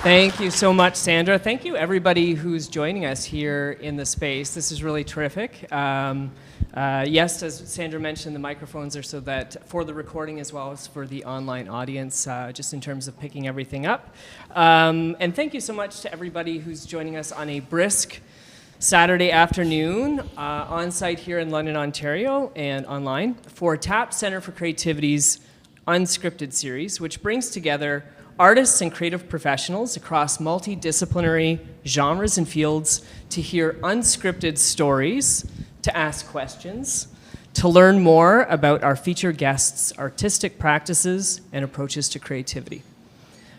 Thank you so much, Sandra. Thank you, everybody who's joining us here in the space. This is really terrific. Yes, as Sandra mentioned, the microphones are so that for the recording as well as for the online audience, just in terms of picking everything up. And thank you so much to everybody who's joining us on a brisk Saturday afternoon on site here in London, Ontario, and online for TAP Centre for Creativity's Unscripted series, which brings together artists and creative professionals across multidisciplinary genres and fields to hear unscripted stories, to ask questions, to learn more about our featured guests' artistic practices and approaches to creativity.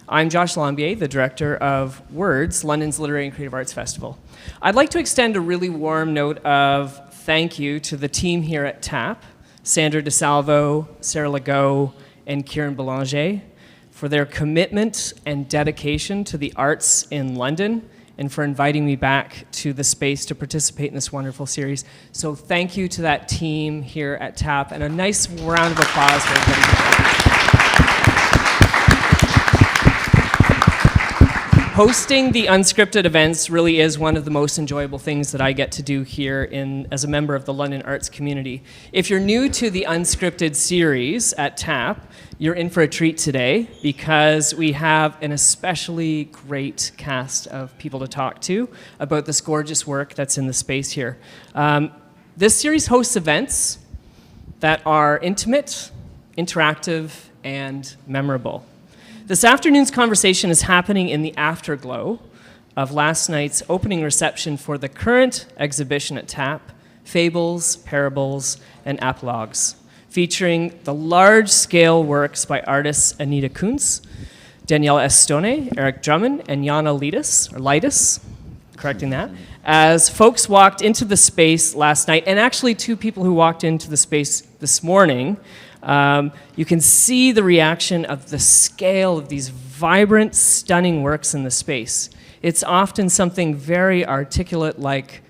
I'm Josh Lambier, the director of Words, London's Literary and Creative Arts Festival. I'd like to extend a really warm note of thank you to the team here at TAP, Sandra DeSalvo, Sarah Legault, and Kieran Belanger, for their commitment and dedication to the arts in London and for inviting me back to the space to participate in this wonderful series. So thank you to that team here at TAP, and a nice round of applause for everybody. Hosting the unscripted events really is one of the most enjoyable things that I get to do here as a member of the London arts community. If you're new to the unscripted series at TAP, you're in for a treat today because we have an especially great cast of people to talk to about this gorgeous work that's in the space here. This series hosts events that are intimate, interactive, and memorable. This afternoon's conversation is happening in the afterglow of last night's opening reception for the current exhibition at TAP, Fables, Parables, and Apologues, featuring the large-scale works by artists Anita Kunz, Daniela Astone, Eric Drummond, and Yana Litus, correcting that, as folks walked into the space last night, and actually two people who walked into the space this morning. You can see the reaction of the scale of these vibrant, stunning works in the space. It's often something very articulate like,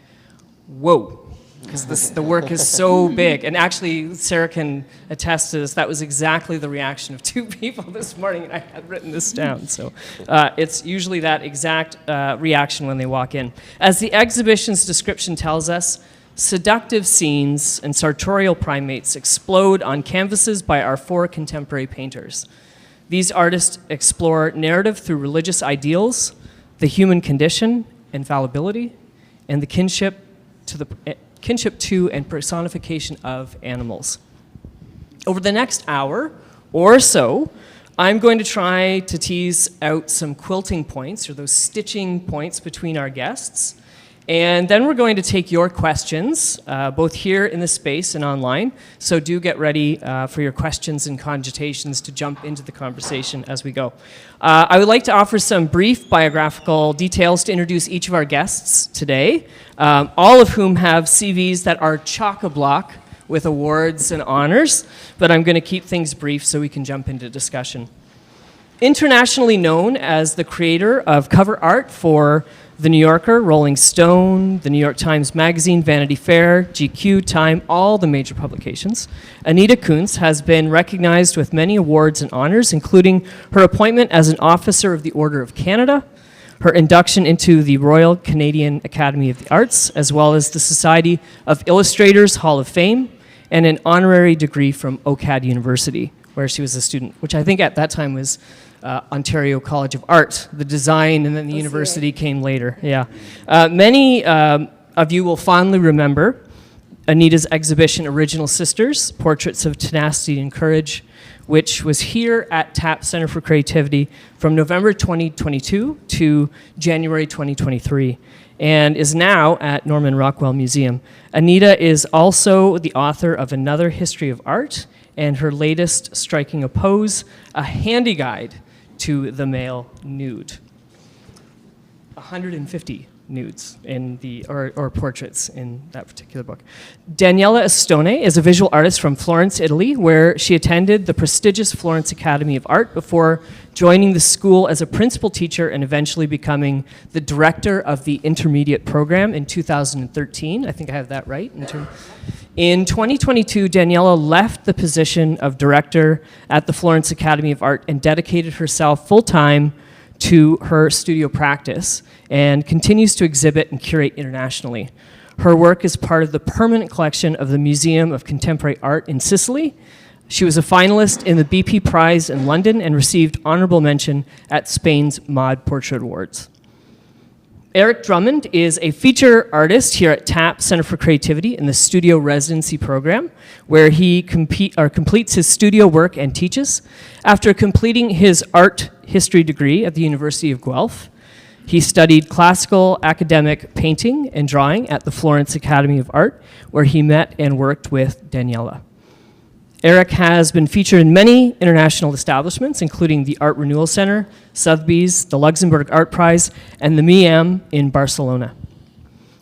whoa, because the work is so big. And actually, Sarah can attest to this. That was exactly the reaction of two people this morning, and I had written this down. So it's usually that exact reaction when they walk in. As the exhibition's description tells us, seductive scenes and sartorial primates explode on canvases by our four contemporary painters. These artists explore narrative through religious ideals, the human condition and fallibility, and the kinship to and personification of animals. Over the next hour or so, I'm going to try to tease out some quilting points, or those stitching points between our guests. And then we're going to take your questions, both here in the space and online. So do get ready for your questions and cogitations to jump into the conversation as we go. I would like to offer some brief biographical details to introduce each of our guests today, all of whom have CVs that are chock-a-block with awards and honors, but I'm going to keep things brief so we can jump into discussion. Internationally known as the creator of cover art for The New Yorker, Rolling Stone, The New York Times Magazine, Vanity Fair, GQ, Time, all the major publications, Anita Kunz has been recognized with many awards and honors, including her appointment as an Officer of the Order of Canada, her induction into the Royal Canadian Academy of the Arts, as well as the Society of Illustrators Hall of Fame, and an honorary degree from OCAD University, where she was a student, which I think at that time was Ontario College of Art, the design, and then the university came later. Yeah, many of you will fondly remember Anita's exhibition, Original Sisters, Portraits of Tenacity and Courage, which was here at TAP Centre for Creativity from November 2022 to January 2023, and is now at Norman Rockwell Museum. Anita is also the author of Another History of Art, and her latest, Striking a Pose, a handy guide to the male nude. 150 nudes in or portraits in that particular book. Daniela Astone is a visual artist from Florence, Italy, where she attended the prestigious Florence Academy of Art before joining the school as a principal teacher and eventually becoming the director of the intermediate program in 2013. I think I have that right. In 2022, Daniela left the position of director at the Florence Academy of Art and dedicated herself full-time to her studio practice and continues to exhibit and curate internationally. Her work is part of the permanent collection of the Museum of Contemporary Art in Sicily. She was a finalist in the BP Prize in London and received honorable mention at Spain's Mod Portrait Awards. Eric Drummond is a feature artist here at TAP Center for Creativity in the Studio Residency Program, where he completes his studio work and teaches. After completing his art history degree at the University of Guelph, he studied classical academic painting and drawing at the Florence Academy of Art, where he met and worked with Daniela. Eric has been featured in many international establishments, including the Art Renewal Center, Sotheby's, the Luxembourg Art Prize, and the MIAM in Barcelona.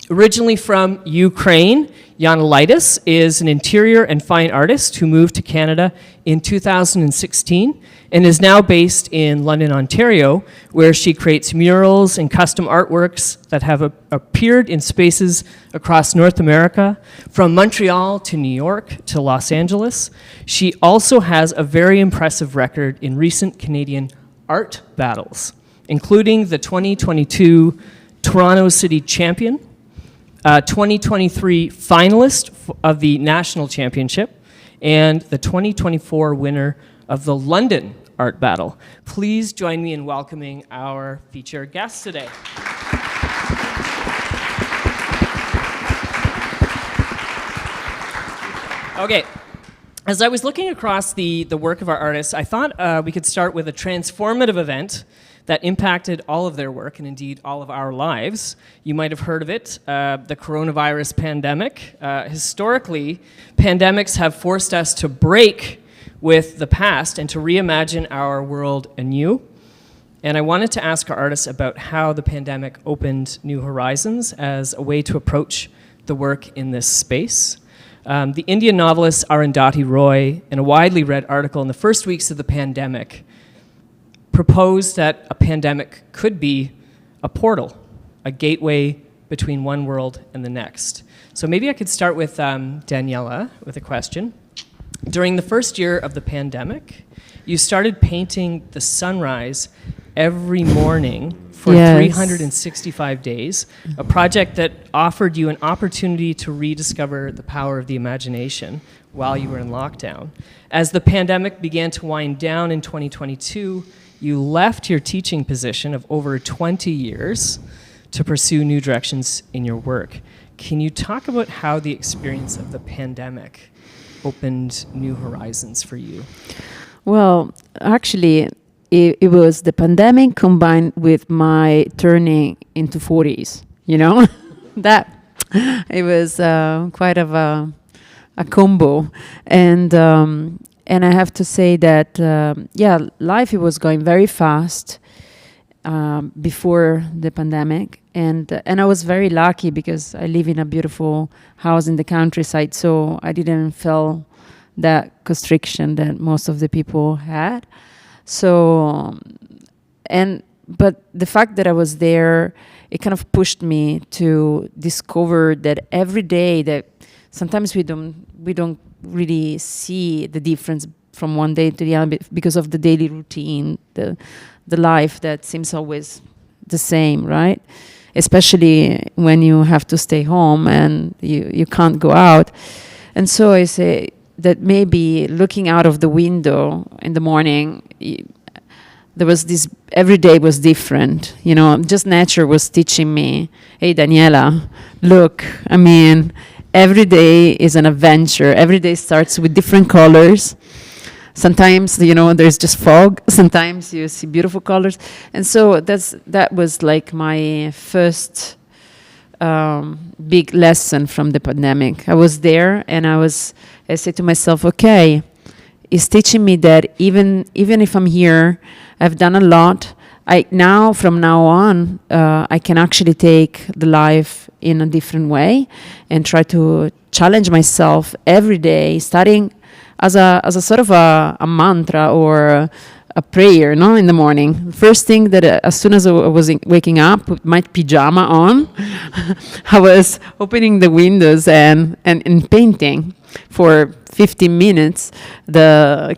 Originally from Ukraine, Yana Litus is an interior and fine artist who moved to Canada in 2016 and is now based in London, Ontario, where she creates murals and custom artworks that have appeared in spaces across North America, from Montreal to New York to Los Angeles. She also has a very impressive record in recent Canadian art battles, including the 2022 Toronto City Champion, 2023 finalist of the National Championship, and the 2024 winner of the London Art Battle. Please join me in welcoming our featured guests today. Okay, as I was looking across the work of our artists, I thought we could start with a transformative event that impacted all of their work and indeed all of our lives. You might have heard of it, the coronavirus pandemic. Historically, pandemics have forced us to break with the past and to reimagine our world anew. And I wanted to ask our artists about how the pandemic opened new horizons as a way to approach the work in this space. The Indian novelist Arundhati Roy, in a widely read article in the first weeks of the pandemic, proposed that a pandemic could be a portal, a gateway between one world and the next. So maybe I could start with Daniela with a question. During the first year of the pandemic, you started painting the sunrise every morning for 365 days, a project that offered you an opportunity to rediscover the power of the imagination while you were in lockdown. As the pandemic began to wind down in 2022, you left your teaching position of over 20 years to pursue new directions in your work. Can you talk about how the experience of the pandemic opened new horizons for you? Well, actually, it was the pandemic combined with my turning into 40s, you know? That, it was quite of a combo. And I have to say that, life, it was going very fast before the pandemic. And I was very lucky because I live in a beautiful house in the countryside, so I didn't feel that constriction that most of the people had. So, but the fact that I was there, it kind of pushed me to discover that every day that sometimes we don't really see the difference from one day to the other because of the daily routine, the life that seems always the same, right? Especially when you have to stay home and you can't go out. And so I say that maybe looking out of the window in the morning, there was this, every day was different, you know, just nature was teaching me, hey, Daniela, look, I mean, every day is an adventure. Every day starts with different colors. Sometimes, you know, there's just fog. Sometimes you see beautiful colors. And so that was like my first big lesson from the pandemic. I was there and I said to myself, okay, it's teaching me that even if I'm here, I've done a lot. From now on, I can actually take the life in a different way and try to challenge myself every day, starting as a sort of a mantra or a prayer, no, in the morning. First thing that as soon as I was waking up with my pajama on, I was opening the windows and painting. for 15 minutes,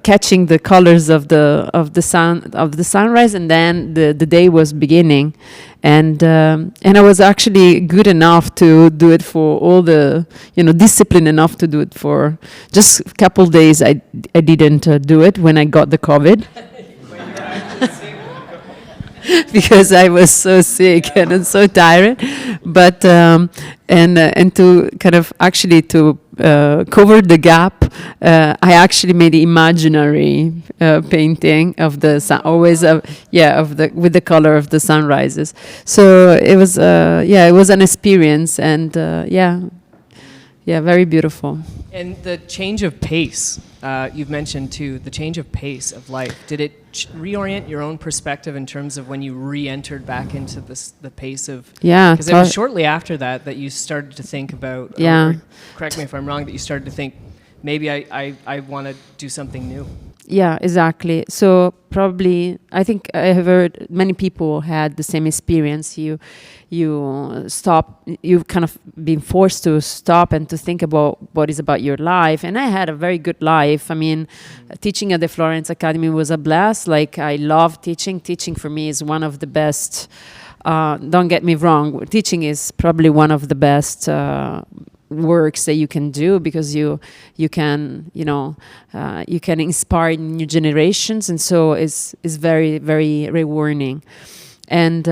catching the colors of the sunrise, and then the day was beginning, and I was actually good enough to do it for all the, disciplined enough to do it for just a couple days. I didn't do it when I got the COVID. Because I was so sick and so tired, but and to kind of actually to cover the gap, I actually made the imaginary painting of the sun, always with the color of the sunrises. So it was it was an experience, and very beautiful. And the change of pace, you've mentioned too, the change of pace of life. Did it reorient your own perspective in terms of when you re-entered back into the pace of... Yeah. Because it was shortly after that you started to think about, or correct me if I'm wrong, that you started to think, maybe I want to do something new. Yeah, exactly. So probably, I think I have heard many people had the same experience. You've kind of been forced to stop and to think about what is about your life. And I had a very good life. I mean, teaching at the Florence Academy was a blast. Like, I love teaching. Teaching for me is one of the best. Don't get me wrong. Teaching is probably one of the best works that you can do, because you can inspire new generations, and so it's very, very rewarding. And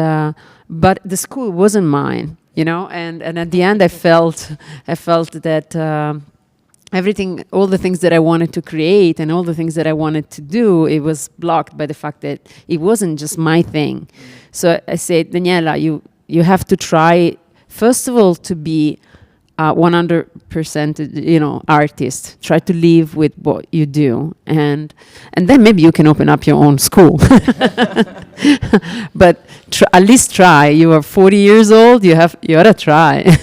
but the school wasn't mine, and at the end I felt that everything, all the things that I wanted to create and all the things that I wanted to do, it was blocked by the fact that it wasn't just my thing. So I said, Daniela, you have to try, first of all, to be 100%, artist. Try to live with what you do, and then maybe you can open up your own school. But at least try. You are 40 years old. You ought to try.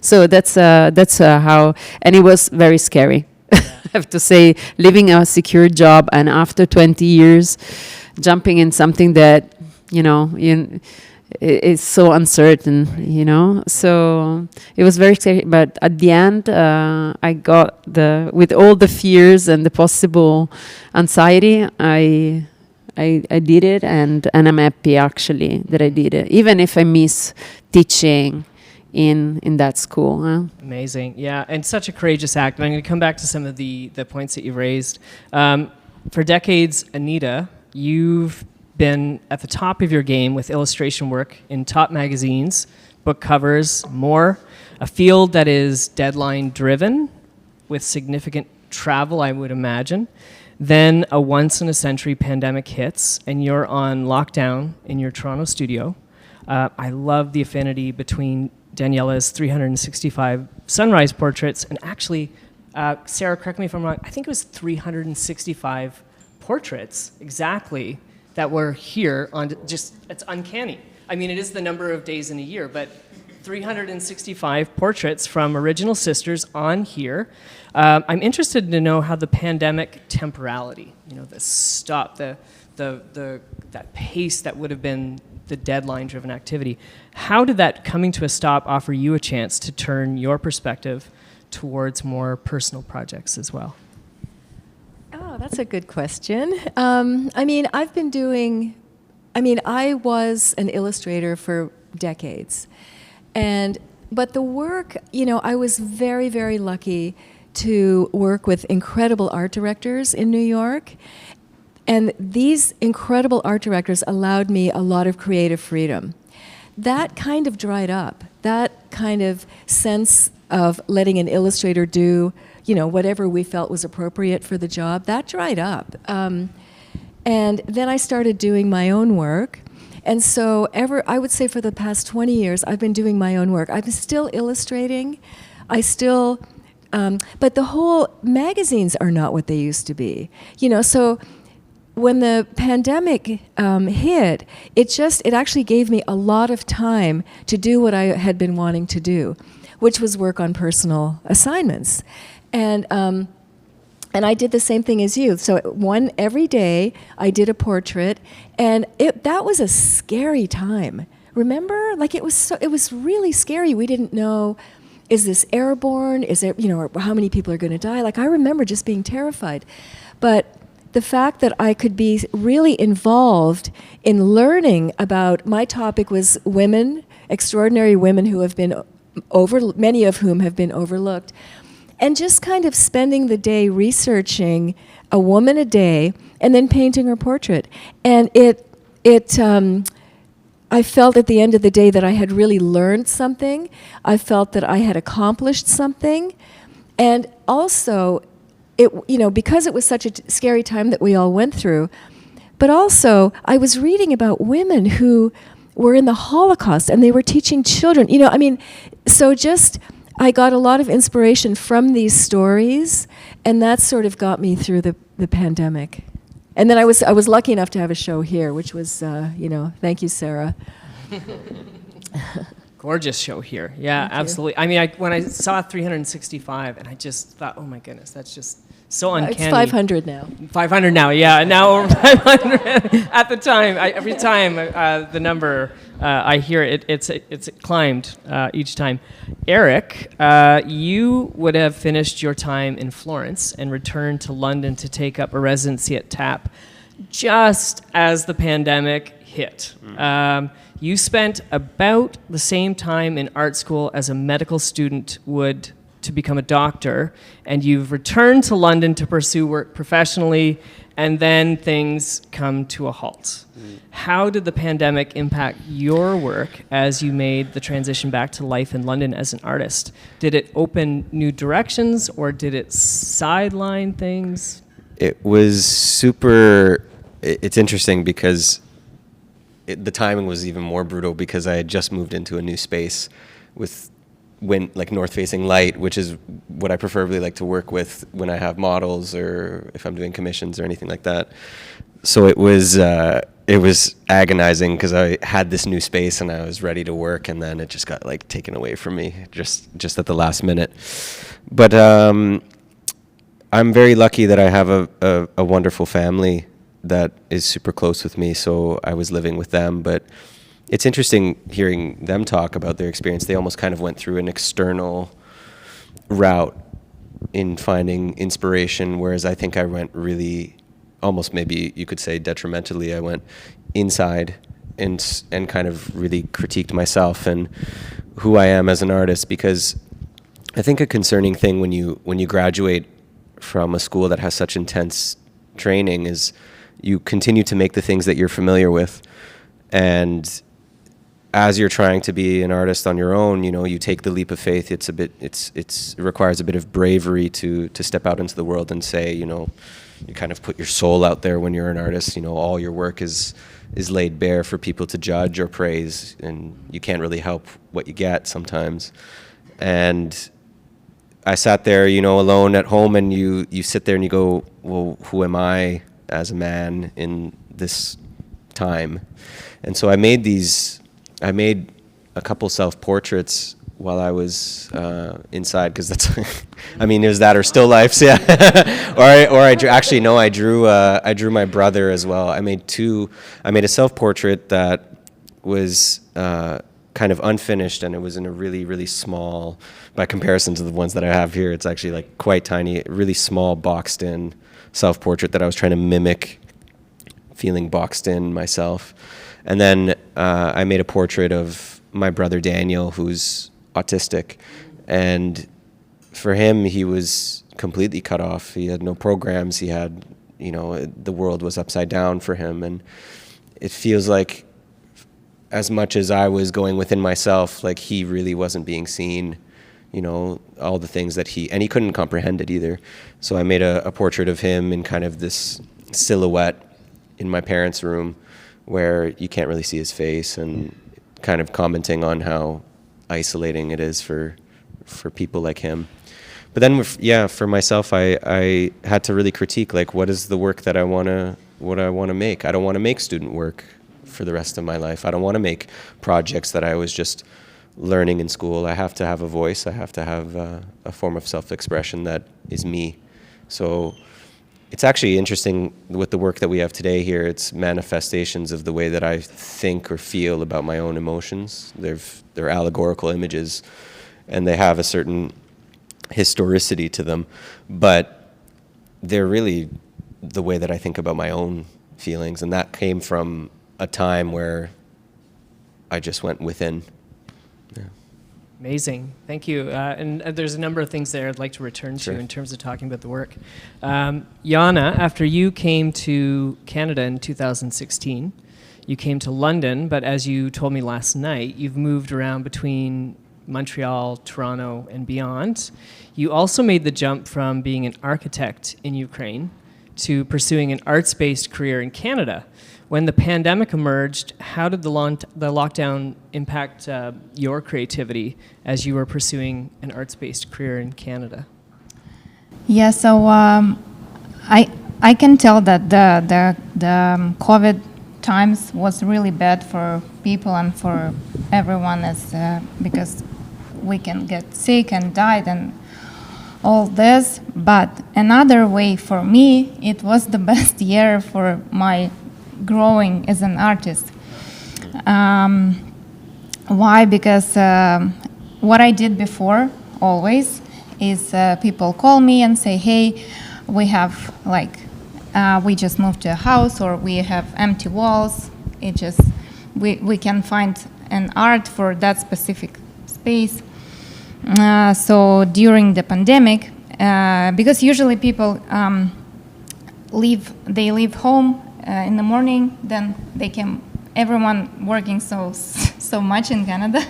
So that's how. And it was very scary. I have to say, leaving a secure job and after 20 years, jumping in something that it's so uncertain, So it was very scary, but at the end, I got with all the fears and the possible anxiety, I did it, and I'm happy actually that I did it, even if I miss teaching in that school. Amazing, yeah, and such a courageous act. And I'm going to come back to some of the points that you've raised. For decades, Anita, you've been at the top of your game with illustration work in top magazines, book covers, more. A field that is deadline driven with significant travel, I would imagine. Then a once in a century pandemic hits and you're on lockdown in your Toronto studio. I love the affinity between Daniela's 365 sunrise portraits and actually, Sarah, correct me if I'm wrong, I think it was 365 portraits exactly that were here on it's uncanny. I mean, it is the number of days in a year, but 365 portraits from original sisters on here. I'm interested to know how the pandemic temporality, the stop, that pace that would have been the deadline-driven activity. How did that coming to a stop offer you a chance to turn your perspective towards more personal projects as well? Oh, that's a good question. I was an illustrator for decades. But the work, I was very, very lucky to work with incredible art directors in New York. And these incredible art directors allowed me a lot of creative freedom. That kind of dried up. That kind of sense of letting an illustrator do whatever we felt was appropriate for the job, that dried up. And then I started doing my own work. And so I would say for the past 20 years, I've been doing my own work. I'm still illustrating. But the whole magazines are not what they used to be. So when the pandemic hit, it actually gave me a lot of time to do what I had been wanting to do, which was work on personal assignments. And I did the same thing as you. So every day I did a portrait, and that was a scary time. Remember? Like it was really scary. We didn't know, is this airborne? Is it, or how many people are going to die? Like, I remember just being terrified. But the fact that I could be really involved in learning about, my topic was women, extraordinary women who have been many of whom have been overlooked, and just kind of spending the day researching a woman a day and then painting her portrait. And I felt at the end of the day that I had really learned something. I felt that I had accomplished something. And also, because it was such a scary time that we all went through, but also I was reading about women who were in the Holocaust and they were teaching children. So just, I got a lot of inspiration from these stories, and that sort of got me through the pandemic. And then I was lucky enough to have a show here, which was, thank you, Sarah. Gorgeous show here. Yeah, Thank you. absolutely. When I saw 365, and I just thought, oh my goodness, that's just so uncanny. It's 500 now. 500 now, yeah. Now over 500. At the time, every time the number I hear it, it's climbed each time. Eric, you would have finished your time in Florence and returned to London to take up a residency at TAP just as the pandemic hit. You spent about the same time in art school as a medical student would to become a doctor, and you've returned to London to pursue work professionally, and then things come to a halt. How did the pandemic impact your work as you made the transition back to life in London as an artist? Did it open new directions, or did it sideline things? It was super, it's interesting because the timing was even more brutal because I had just moved into a new space with north-facing light, which is what I preferably like to work with when I have models or if I'm doing commissions or anything like that. So it was agonizing because I had this new space and I was ready to work, and then it just got taken away from me just at the last minute. But I'm very lucky that I have a wonderful family that is super close with me, so I was living with them. But it's interesting hearing them talk about their experience. They almost kind of went through an external route in finding inspiration, whereas I think I went really, almost maybe you could say detrimentally, I went inside and kind of really critiqued myself and who I am as an artist, because I think a concerning thing when you graduate from a school that has such intense training is you continue to make the things that you're familiar with, and as you're trying to be an artist on your own, you take the leap of faith. It requires a bit of bravery to step out into the world and say, you kind of put your soul out there when you're an artist. All your work is laid bare for people to judge or praise, and you can't really help what you get sometimes. And I sat there, alone at home, and you sit there and you go, well, who am I as a man in this time? And so I made a couple self-portraits while I was inside, because that's, it was that or still lifes, yeah. I drew my brother as well. I made a self-portrait that was kind of unfinished, and it was in a really, really small, by comparison to the ones that I have here, it's actually quite tiny, really small boxed in self-portrait that I was trying to mimic feeling boxed in myself. And then I made a portrait of my brother Daniel, who's autistic. And for him, he was completely cut off. He had no programs. He had, the world was upside down for him. And it feels like as much as I was going within myself, he really wasn't being seen, all the things that he couldn't comprehend it either. So I made a portrait of him in kind of this silhouette in my parents' room, where you can't really see his face, and kind of commenting on how isolating it is for people like him. But then, for myself, I had to really critique, what is the work that I want to make? I don't want to make student work for the rest of my life. I don't want to make projects that I was just learning in school. I have to have a voice. I have to have a form of self-expression that is me. So it's actually interesting with the work that we have today here. It's manifestations of the way that I think or feel about my own emotions. They're allegorical images. and they have a certain historicity to them, but they're really the way that I think about my own feelings, and that came from a time where I just went within. Yeah. Amazing, thank you. And there's a number of things there I'd like to return to in terms of talking about the work. Yana, after you came to Canada in 2016, you came to London, but as you told me last night, you've moved around between Montreal, Toronto, and beyond. You also made the jump from being an architect in Ukraine to pursuing an arts-based career in Canada. When the pandemic emerged, how did the lockdown impact your creativity as you were pursuing an arts-based career in Canada? Yeah, so I can tell that the COVID times was really bad for people and for everyone, because we can get sick and die and all this. But another way for me, it was the best year for my growing as an artist. Why? Because what I did before always is people call me and say, hey, we have we just moved to a house, or we have empty walls. We can find an art for that specific space. So during the pandemic, because usually people leave home in the morning, then everyone working so much in Canada,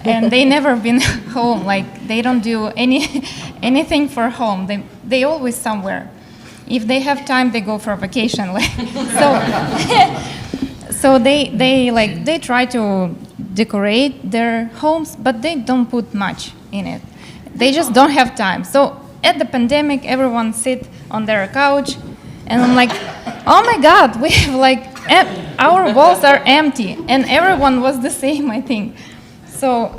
and they never been home. Like, they don't do anything for home. They always somewhere. If they have time, they go for a vacation. So they try to decorate their homes, but they don't put much in it. They just don't have time. So at the pandemic, everyone sit on their couch, and I'm like, oh my God, we have our walls are empty, and everyone was the same, I think. So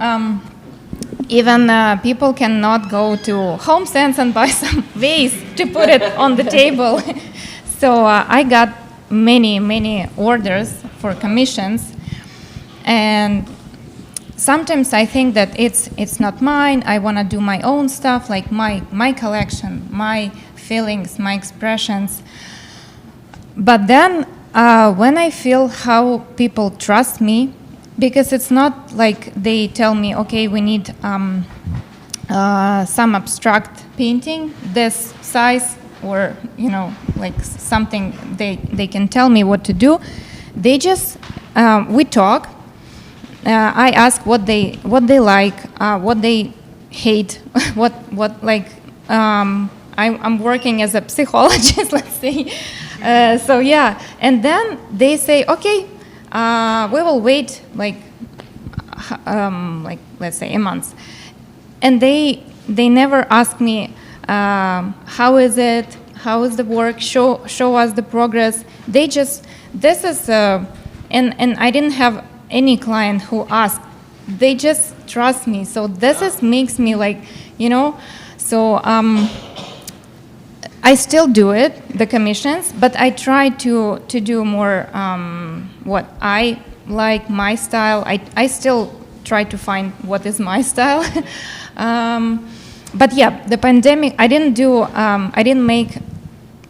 even people cannot go to Home Sense and buy some vase to put it on the table. So I got many orders for commissions, and sometimes I think that it's not mine. I want to do my own stuff, like my collection, my feelings, my expressions. But then when I feel how people trust me, because it's not like they tell me, okay, we need some abstract painting, this size, or something they can tell me what to do. They just we talk. I ask what they like, what they hate, I'm working as a psychologist, let's say. So yeah, and then they say, okay, we will wait let's say a month, and they never ask me how is it, how is the work, show us the progress. They just, this is and I didn't have any client who asked. They just trust me. So this makes me so I still do it, the commissions, but I try to do more what I like, my style. I still try to find what is my style. But yeah, the pandemic, I didn't make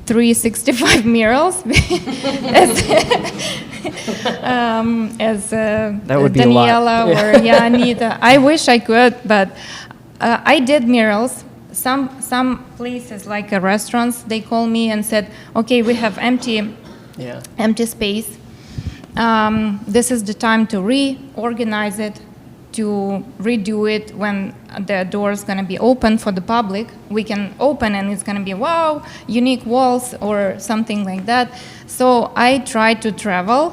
365 murals as that would be Daniela or Anita. I wish I could, but I did murals. Some places, like restaurants, they call me and said, okay, we have empty space. This is the time to reorganize it, to redo it. When the door is going to be open for the public, we can open and it's going to be, wow, unique walls or something like that. So I tried to travel,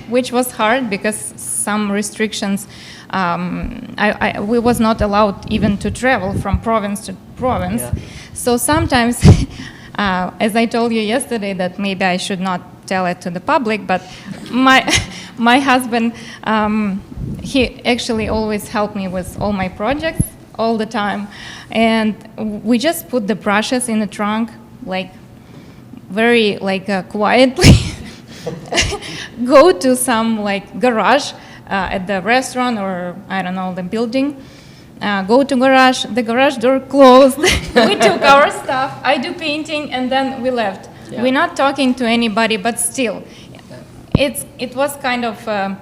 which was hard because some restrictions. We was not allowed even to travel from province to province. Yeah. So sometimes, as I told you yesterday, that maybe I should not tell it to the public, but my husband, he actually always helped me with all my projects all the time, and we just put the brushes in the trunk, very quietly. Go to some garage at the restaurant or I don't know, the building, go to garage. The garage door closed. We took our stuff. I do painting, and then we left. Yeah. We're not talking to anybody, but still, it was kind of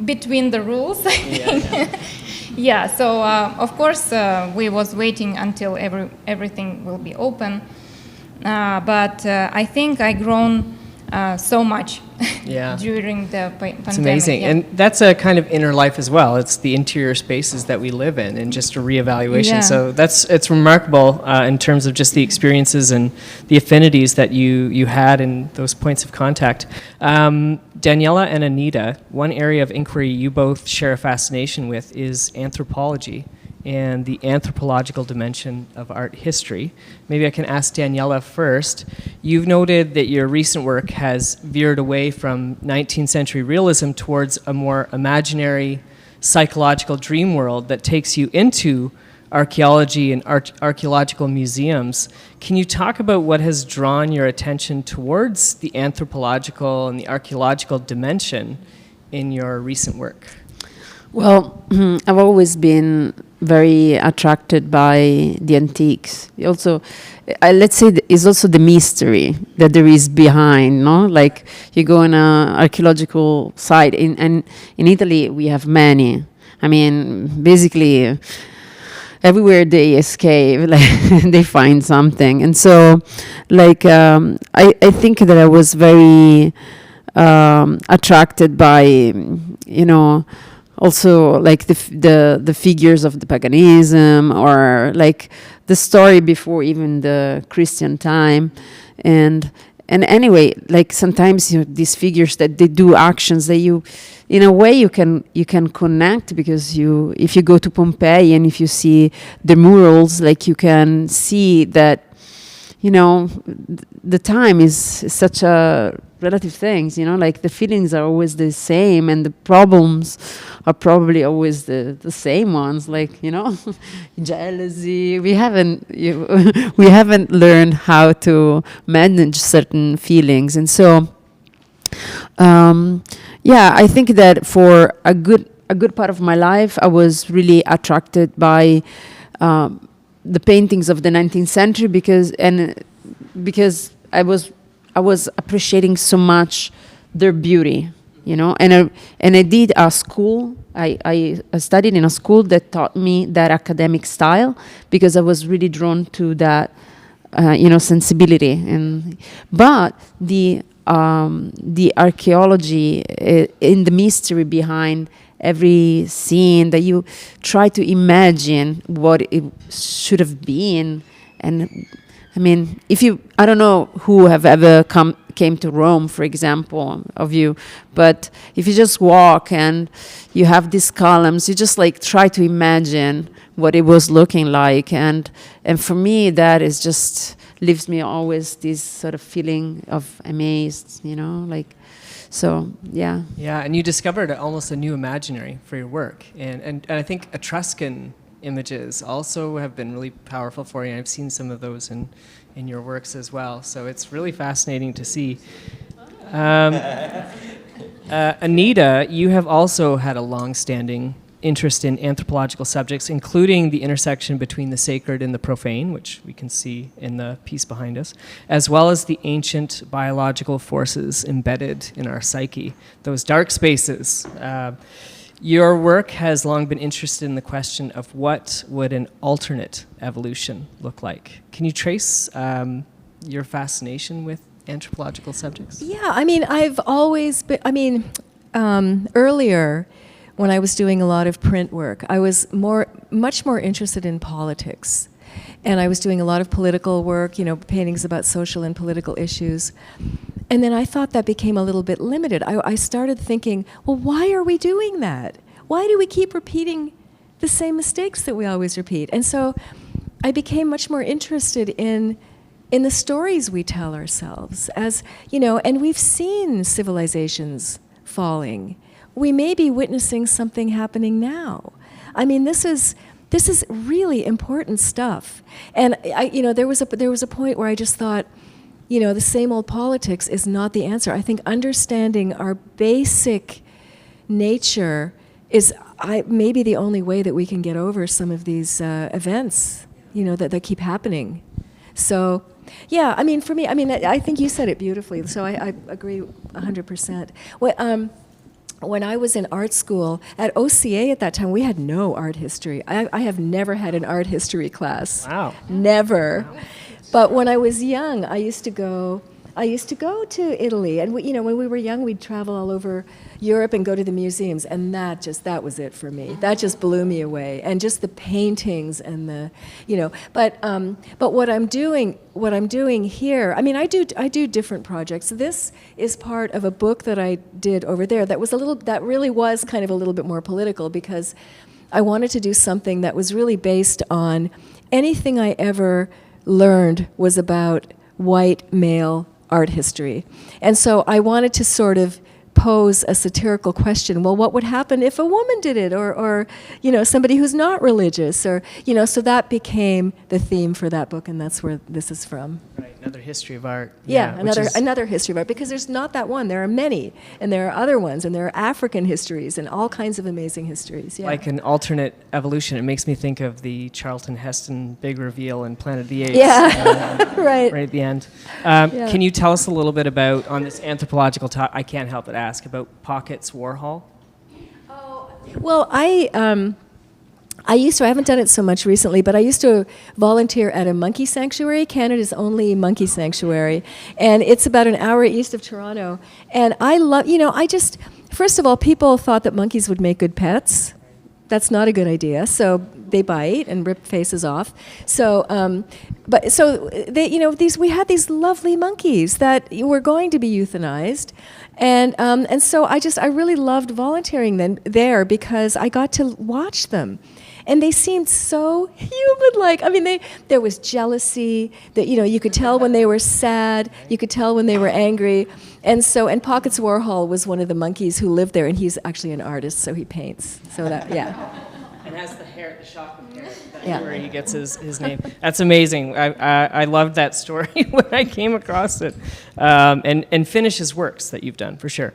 between the rules. I think. Yeah. So of course we was waiting until everything will be open. But I think I grown so much during the pandemic. It's amazing. Yeah. And that's a kind of inner life as well. It's the interior spaces that we live in and just a reevaluation. Yeah. So it's remarkable in terms of just the experiences and the affinities that you had in those points of contact. Daniela and Anita, one area of inquiry you both share a fascination with is anthropology and the anthropological dimension of art history. Maybe I can ask Daniela first. You've noted that your recent work has veered away from 19th century realism towards a more imaginary, psychological dream world that takes you into archaeology and archaeological museums. Can you talk about what has drawn your attention towards the anthropological and the archaeological dimension in your recent work? Well, I've always been very attracted by the antiques. Also, let's say it's also the mystery that there is behind, no? Like you go on an archaeological site, and in Italy we have many. I mean, basically everywhere they escape, like they find something. And so, like, I think that I was very attracted by, you know, also like the figures of the paganism, or like the story before even the Christian time. And anyway, like sometimes these figures that they do actions that you, in a way, you can connect, because if you go to Pompeii and if you see the murals, like you can see that, you know, the time is such a relative things, you know, like the feelings are always the same and the problems are probably always the same ones, like, you know, jealousy. We haven't learned how to manage certain feelings. And so I think that for a good part of my life I was really attracted by the paintings of the 19th century, because I was appreciating so much their beauty, you know. And I did a school. I studied in a school that taught me that academic style, because I was really drawn to that, sensibility. But the archaeology in the mystery behind every scene, that you try to imagine what it should have been. And I mean, I don't know who have ever came to Rome, for example, of you, but if you just walk and you have these columns, you just like try to imagine what it was looking like. And for me, that is just leaves me always this sort of feeling of amazed, you know, like. So, yeah. Yeah, and you discovered almost a new imaginary for your work. And I think Etruscan images also have been really powerful for you. I've seen some of those in your works as well. So it's really fascinating to see. Anita, you have also had a long-standing interest in anthropological subjects, including the intersection between the sacred and the profane, which we can see in the piece behind us, as well as the ancient biological forces embedded in our psyche, those dark spaces. Your work has long been interested in the question of what would an alternate evolution look like. Can you trace your fascination with anthropological subjects? Yeah, I mean, I've always been, earlier, when I was doing a lot of print work, I was much more interested in politics. And I was doing a lot of political work, you know, paintings about social and political issues. And then I thought that became a little bit limited. I started thinking, well, why are we doing that? Why do we keep repeating the same mistakes that we always repeat? And so I became much more interested in the stories we tell ourselves, as, you know, and we've seen civilizations falling. We may be witnessing something happening now. I mean, this is really important stuff. And there was a point where I just thought, you know, the same old politics is not the answer. I think understanding our basic nature is maybe the only way that we can get over some of these events, that keep happening. So, yeah, I mean, for me, I think you said it beautifully, so I agree 100%. When I was in art school, at OCA at that time, we had no art history. I have never had an art history class. Wow. Never. Wow. But when I was young, I used to go to Italy, and when we were young, we'd travel all over Europe and go to the museums, and that was it for me. That just blew me away, and just the paintings and the, But what I'm doing here, I do different projects. This is part of a book that I did over there that really was kind of a little bit more political, because I wanted to do something that was really based on anything I ever learned was about white male art history. And so I wanted to sort of pose a satirical question. Well, what would happen if a woman did it, or somebody who's not religious, or so that became the theme for that book, and that's where this is from. Right, another history of art. Yeah, another history of art, because there's not that one. There are many, and there are other ones, and there are African histories and all kinds of amazing histories. Yeah. Like an alternate evolution. It makes me think of the Charlton Heston big reveal in Planet of the Apes. Yeah, right. Right at the end. Yeah. Can you tell us a little bit about, on this anthropological topic, I can't help but ask, about Pocket's Warhol? Oh, well, I haven't done it so much recently, but I used to volunteer at a monkey sanctuary, Canada's only monkey sanctuary, and it's about an hour east of Toronto. And I love, first of all, people thought that monkeys would make good pets. That's not a good idea. So they bite and rip faces off. So, we had these lovely monkeys that were going to be euthanized, and so I really loved volunteering there because I got to watch them. And they seemed so human-like. There was jealousy. That you could tell when they were sad. You could tell when they were angry. And Pockets Warhol was one of the monkeys who lived there, and he's actually an artist, so he paints. So that, yeah. And has the hair, the shock of hair. That's Yeah. where he gets his name. That's amazing. I loved that story when I came across it. And finish his works that you've done, for sure.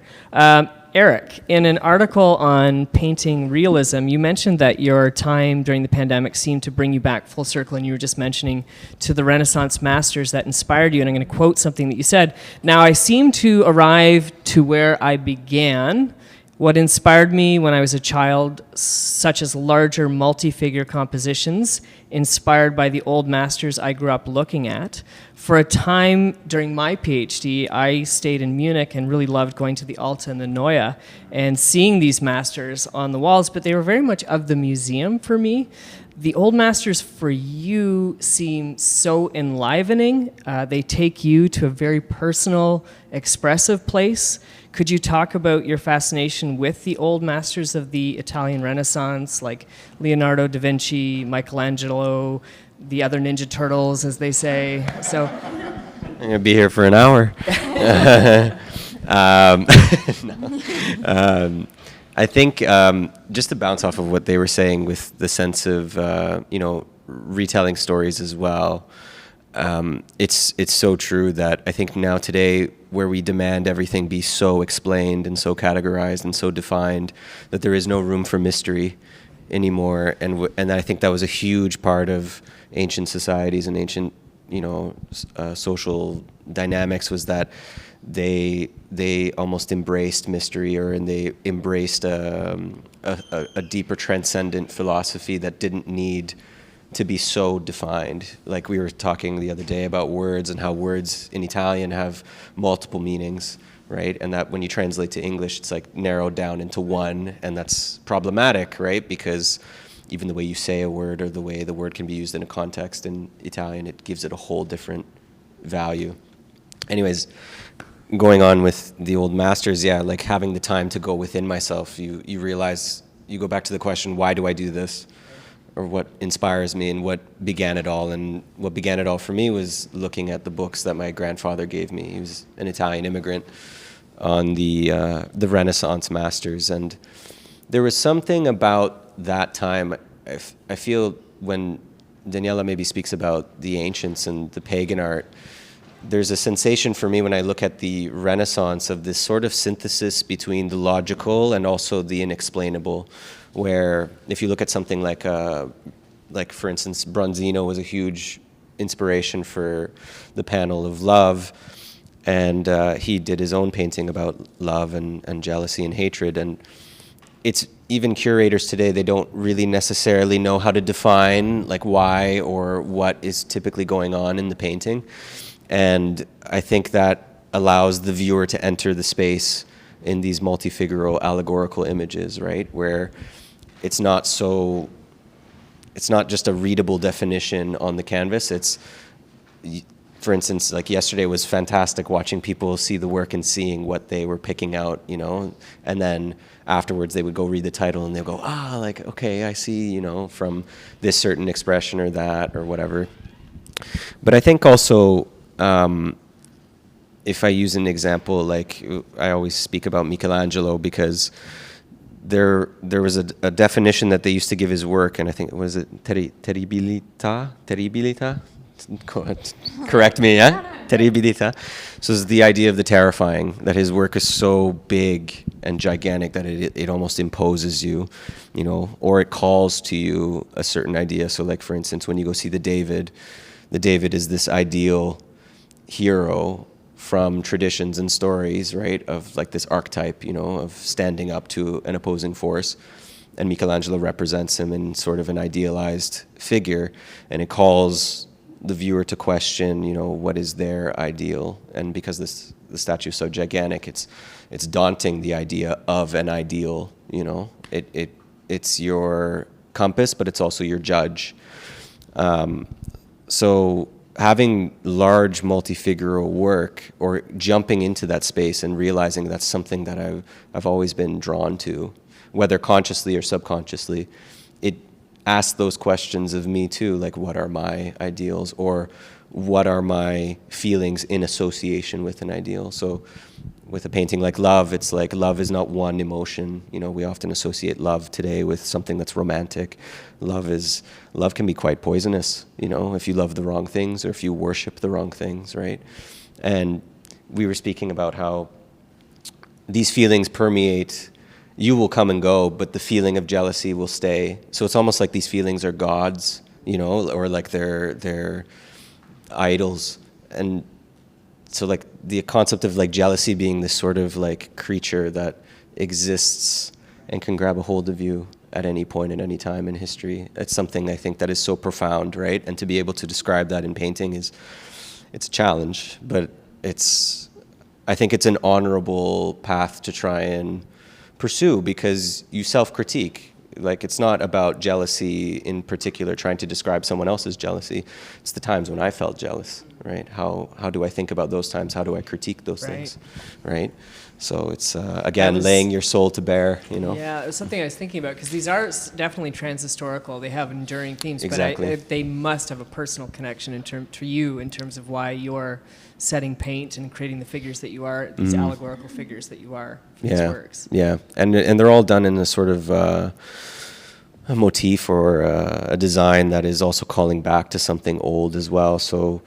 Eric, in an article on painting realism, you mentioned that your time during the pandemic seemed to bring you back full circle, and you were just mentioning to the Renaissance masters that inspired you, and I'm going to quote something that you said. "Now I seem to arrive to where I began. What inspired me when I was a child, such as larger multi-figure compositions, inspired by the old masters I grew up looking at. For a time during my PhD, I stayed in Munich and really loved going to the Alta and the Neue and seeing these masters on the walls, but they were very much of the museum for me. The old masters for you seem so enlivening. They take you to a very personal, expressive place. Could you talk about your fascination with the old masters of the Italian Renaissance, like Leonardo da Vinci, Michelangelo, the other Ninja Turtles, as they say? So, I'm going to be here for an hour. I think just to bounce off of what they were saying with the sense of, retelling stories as well, it's so true that I think now today, where we demand everything be so explained and so categorized and so defined, that there is no room for mystery anymore. And I think that was a huge part of ancient societies and ancient, social dynamics, was that they almost embraced mystery, and they embraced a deeper transcendent philosophy that didn't need to be so defined. Like we were talking the other day about words and how words in Italian have multiple meanings, right? And that when you translate to English, it's like narrowed down into one, and that's problematic, right? Because even the way you say a word or the way the word can be used in a context in Italian, it gives it a whole different value. Anyways, going on with the old masters, like having the time to go within myself, you realize, you go back to the question, why do I do this? Or what inspires me, and what began it all. And what began it all for me was looking at the books that my grandfather gave me. He was an Italian immigrant, on the Renaissance masters. And there was something about that time, I feel, when Daniela maybe speaks about the ancients and the pagan art, there's a sensation for me when I look at the Renaissance of this sort of synthesis between the logical and also the inexplainable, where if you look at something like for instance, Bronzino was a huge inspiration for the panel of love, and he did his own painting about love and jealousy and hatred. And it's even curators today, they don't really necessarily know how to define like why or what is typically going on in the painting. And I think that allows the viewer to enter the space in these multifigural allegorical images, right? Where it's not just a readable definition on the canvas. It's, for instance, like yesterday was fantastic watching people see the work and seeing what they were picking out, you know, and then afterwards they would go read the title and they'll go, like, okay, I see, you know, from this certain expression or that or whatever. But I think also, if I use an example, like I always speak about Michelangelo, because there was a definition that they used to give his work, and I think, was it terribilita? Correct me, yeah? Terribilita. So it's the idea of the terrifying, that his work is so big and gigantic that it almost imposes you, you know, or it calls to you a certain idea. So like, for instance, when you go see the David is this ideal hero from traditions and stories, right, of like this archetype, you know, of standing up to an opposing force. And Michelangelo represents him in sort of an idealized figure, and it calls the viewer to question, you know, what is their ideal. And because the statue is so gigantic, it's daunting, the idea of an ideal, you know. It's your compass, but it's also your judge. So having large multifigural work, or jumping into that space and realizing that's something that I've always been drawn to, whether consciously or subconsciously, it asks those questions of me too, like what are my ideals, or what are my feelings in association with an ideal. So with a painting like love, it's like love is not one emotion. You know, we often associate love today with something that's romantic. Love can be quite poisonous, you know, if you love the wrong things or if you worship the wrong things, right? And we were speaking about how these feelings permeate. You will come and go, but the feeling of jealousy will stay. So it's almost like these feelings are gods, you know, or like they're idols. And so like the concept of like jealousy being this sort of like creature that exists and can grab a hold of you at any point at any time in history. It's something I think that is so profound, right? And to be able to describe that in painting it's a challenge, but I think it's an honorable path to try and pursue, because you self-critique. Like, it's not about jealousy in particular, trying to describe someone else's jealousy. It's the times when I felt jealous, right? How do I think about those times? How do I critique those things, right? So it's, again, laying your soul to bear, you know? Yeah, it was something I was thinking about, because these are definitely transhistorical. They have enduring themes, Exactly. but they must have a personal connection to you in terms of why you're setting paint and creating the figures that you are, these allegorical figures that you are for these works. Yeah, and they're all done in a sort of a motif or a design that is also calling back to something old as well. So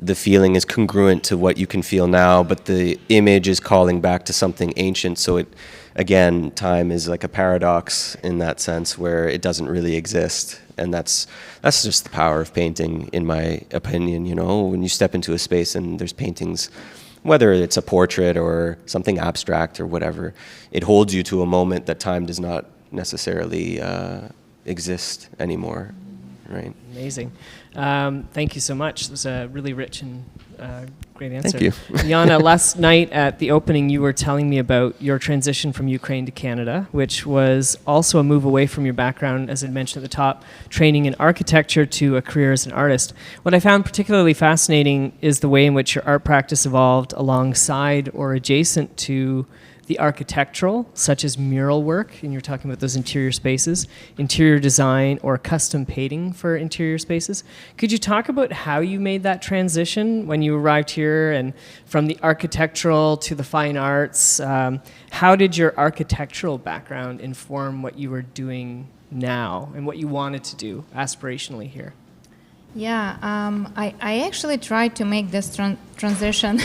the feeling is congruent to what you can feel now, but the image is calling back to something ancient. So it, again, time is like a paradox in that sense, where it doesn't really exist. And that's just the power of painting, in my opinion. You know, when you step into a space and there's paintings, whether it's a portrait or something abstract or whatever, it holds you to a moment that time does not necessarily exist anymore, right? Amazing. Thank you so much. It was a really rich and great answer. Thank you. Yana, last night at the opening, you were telling me about your transition from Ukraine to Canada, which was also a move away from your background, as I mentioned at the top, training in architecture, to a career as an artist. What I found particularly fascinating is the way in which your art practice evolved alongside or adjacent to the architectural, such as mural work, and you're talking about those interior spaces, interior design, or custom painting for interior spaces. Could you talk about how you made that transition when you arrived here, and from the architectural to the fine arts? How did your architectural background inform what you were doing now and what you wanted to do aspirationally here? Yeah, I actually tried to make this transition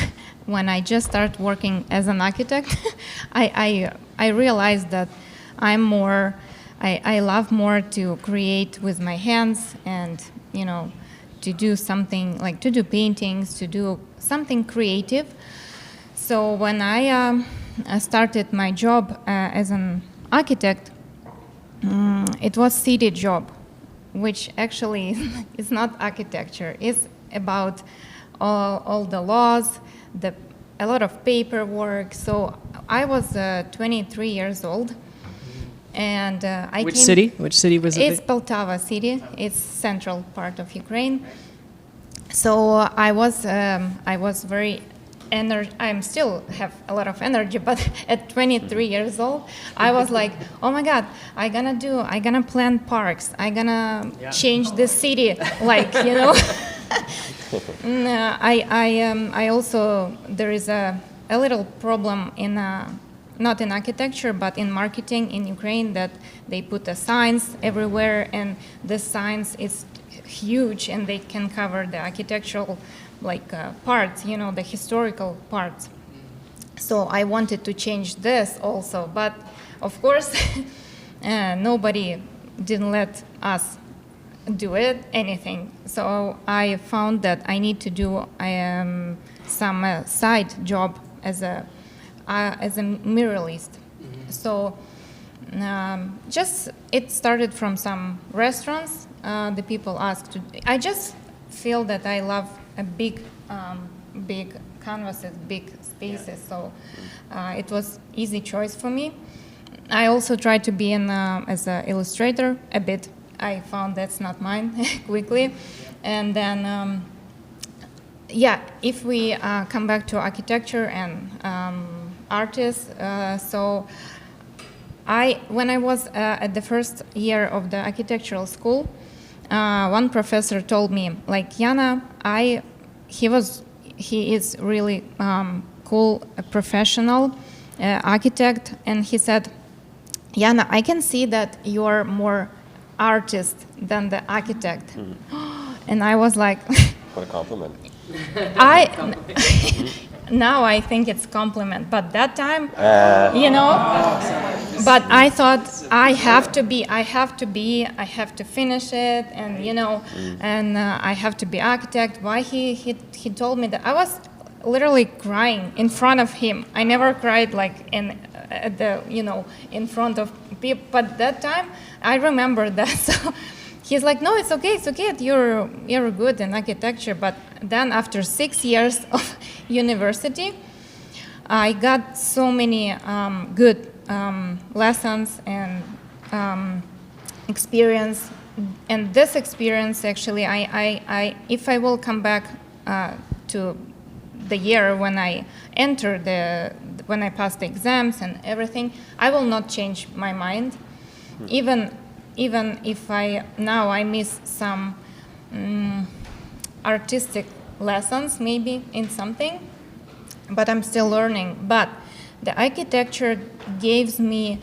when I just started working as an architect. I realized that I'm more I love more to create with my hands and, to do something, like to do paintings, to do something creative. So when I started my job as an architect, it was city job, which actually is not architecture. It's about all the laws, a lot of paperwork. So I was 23 years old, and Which city? Which city was it? It's Poltava city. It's central part of Ukraine. So I was very I'm still have a lot of energy, but at 23 years old, I was like, oh my God, I gonna plan parks. I gonna change the city, I also, there is a little problem in, not in architecture, but in marketing in Ukraine, that they put the signs everywhere, and the signs is huge, and they can cover the architectural parts, the historical parts. So I wanted to change this also, but of course, nobody didn't let us do anything. So I found that I need to do some side job as a muralist. So just it started from some restaurants. The people asked I just feel that I love a big canvases, big spaces. So it was easy choice for me. I also tried to be as an illustrator a bit. I found that's not mine quickly. And then, if we come back to architecture and artists, so when I was at the first year of the architectural school, one professor told me, Yana, he is really cool, a professional architect, and he said, Yana, I can see that you're more artist than the architect. And I was like, What a compliment. Now I think it's compliment, but that time, but I thought I have to finish it, and and I have to be architect. Why he told me that? I was literally crying in front of him. I never cried in front of people, but that time I remember that. So he's like, no, it's okay, you're good in architecture. But then after 6 years of university, I got so many good lessons and experience. And this experience, actually, I if I will come back to the year when I entered when I passed the exams and everything, I will not change my mind. Even if I miss some artistic lessons maybe in something, but I'm still learning. But the architecture gives me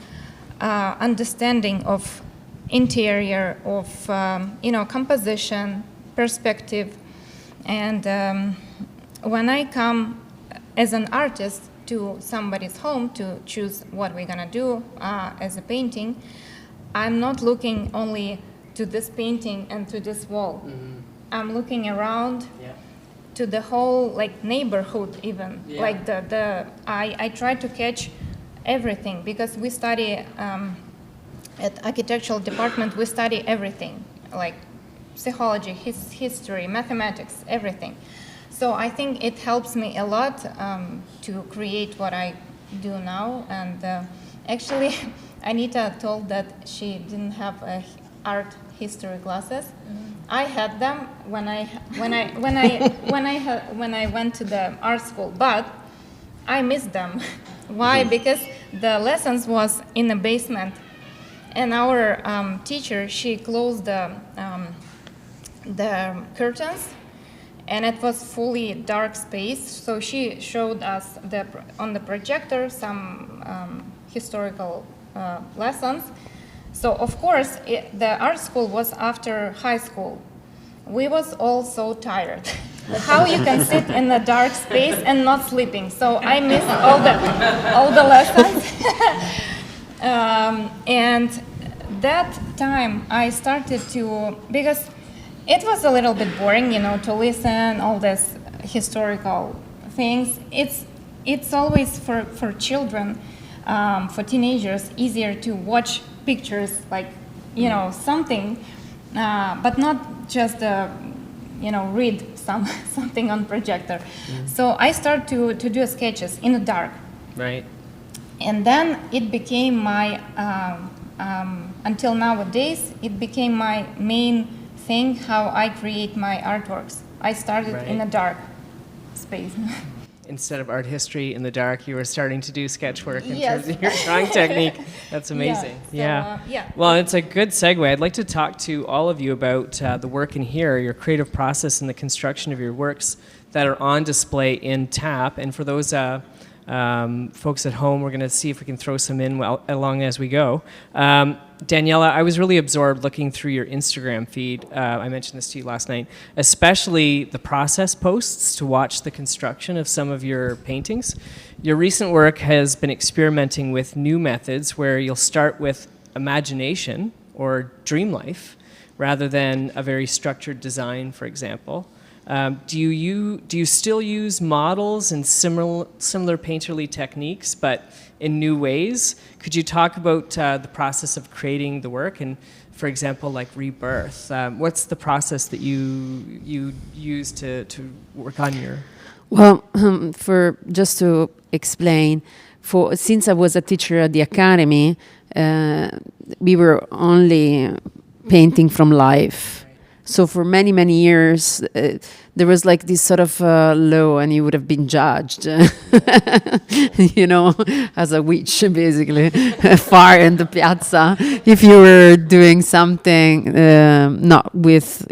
understanding of interior, of composition, perspective, and when I come as an artist to somebody's home to choose what we're gonna do as a painting, I'm not looking only to this painting and to this wall. Mm-hmm. I'm looking around to the whole neighborhood even. Yeah. I try to catch everything, because we study at architectural department, we study everything, like psychology, history, mathematics, everything. So I think it helps me a lot to create what I do now. And actually, Anita told that she didn't have art history classes. Mm-hmm. I had them when I went to the art school, but I missed them. Why? Because the lessons was in the basement, and our teacher, she closed the curtains, and it was fully dark space. So she showed us on the projector some historical lessons. So of course, the art school was after high school. We was all so tired. How you can sit in the dark space and not sleeping? So I missed all the lessons. And that time I started to, because it was a little bit boring, to listen all this historical things. It's always for children, for teenagers, easier to watch pictures like, something, but not just read something on projector. So I started to do sketches in the dark. Right. And then it became my, until nowadays, it became my main thing, how I create my artworks. I started in a dark space. Instead of art history in the dark, you were starting to do sketch work in Yes. terms of your drawing technique. That's amazing. Yeah, so, Yeah. Well, it's a good segue. I'd like to talk to all of you about the work in here, your creative process and the construction of your works that are on display in TAP. And for those folks at home, we're going to see if we can throw some in along as we go. Daniela, I was really absorbed looking through your Instagram feed. I mentioned this to you last night, especially the process posts to watch the construction of some of your paintings. Your recent work has been experimenting with new methods where you'll start with imagination or dream life rather than a very structured design, for example. Do you still use models and similar painterly techniques, but in new ways? Could you talk about the process of creating the work and, for example, like Rebirth? What's the process that you use to work on your? Well, for just to explain, since I was a teacher at the academy, we were only painting from life. So for many, many years, there was like this sort of law, and you would have been judged, as a witch, basically, far in the piazza, if you were doing something not with,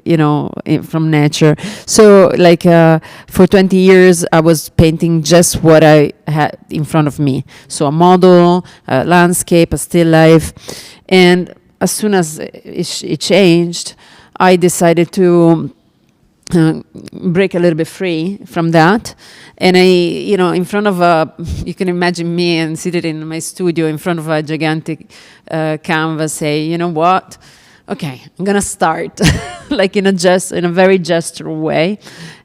from nature. So like for 20 years, I was painting just what I had in front of me. So a model, a landscape, a still life. And as soon as it changed, I decided to break a little bit free from that. And I, in front of you can imagine me and seated in my studio in front of a gigantic canvas, say, you know what? Okay, I'm gonna start, like in a very gestural way.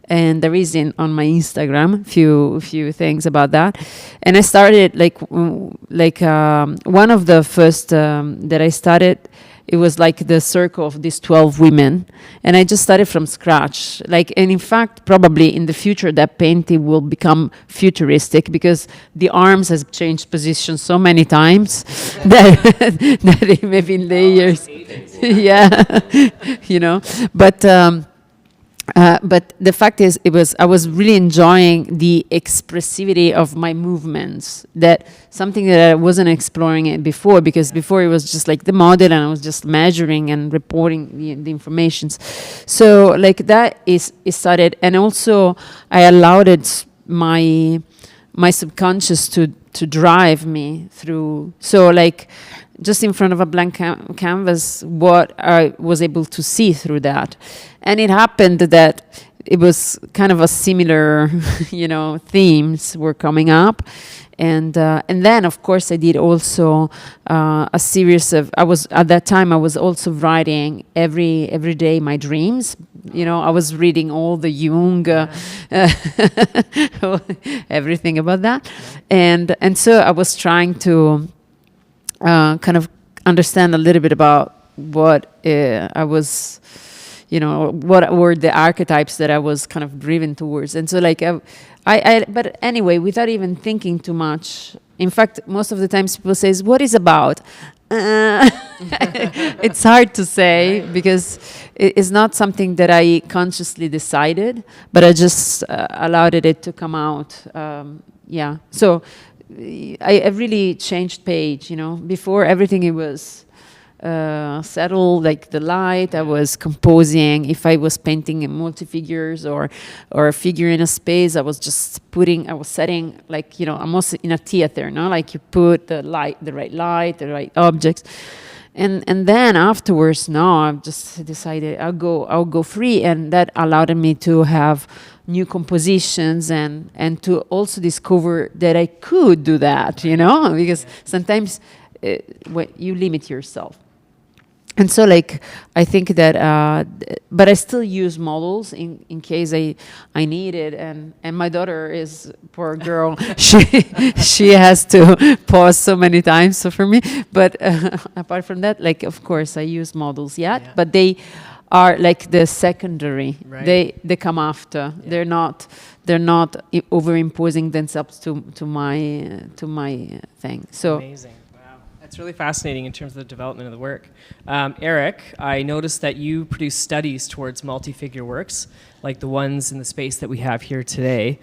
And there is on my Instagram few things about that. And I started like one of the first that I started. It was like the circle of these 12 women. And I just started from scratch. And in fact, probably in the future, that painting will become futuristic because the arms has changed position so many times that it may be in layers. Yeah, But the fact is, I was really enjoying the expressivity of my movements. That something that I wasn't exploring it before, because before it was just like the model, and I was just measuring and reporting the informations. So like that it started, and also I allowed my subconscious to drive me through. So like, just in front of a blank canvas, what I was able to see through that. And it happened that it was kind of a similar, themes were coming up. And then, of course, I did also a series of, at that time, I was also writing every day my dreams. I was reading all the Jung, everything about that. And so I was trying to kind of understand a little bit about what I was, what were the archetypes that I was kind of driven towards. And so like, but anyway, without even thinking too much, in fact, most of the times people say, what is about? It's hard to say because it's not something that I consciously decided, but I just allowed it to come out. So I really changed page, Before everything it was settled, like the light. I was composing. If I was painting in multi-figures or a figure in a space, I was setting like, almost in a theater, no? Like you put the right light, the right objects. And then afterwards, no, I've just decided I'll go free, and that allowed me to have new compositions and to also discover that I could do that, because sometimes when you limit yourself. and so like I think that but I still use models in case I need it, and my daughter is, poor girl, she has to pause so many times so for me, but apart from that, like of course I use models but they are like the secondary. Right. They come after. They're not overimposing themselves to my thing. So amazing. Wow. That's really fascinating in terms of the development of the work. Eric, I noticed that you produce studies towards multi-figure works, like the ones in the space that we have here today.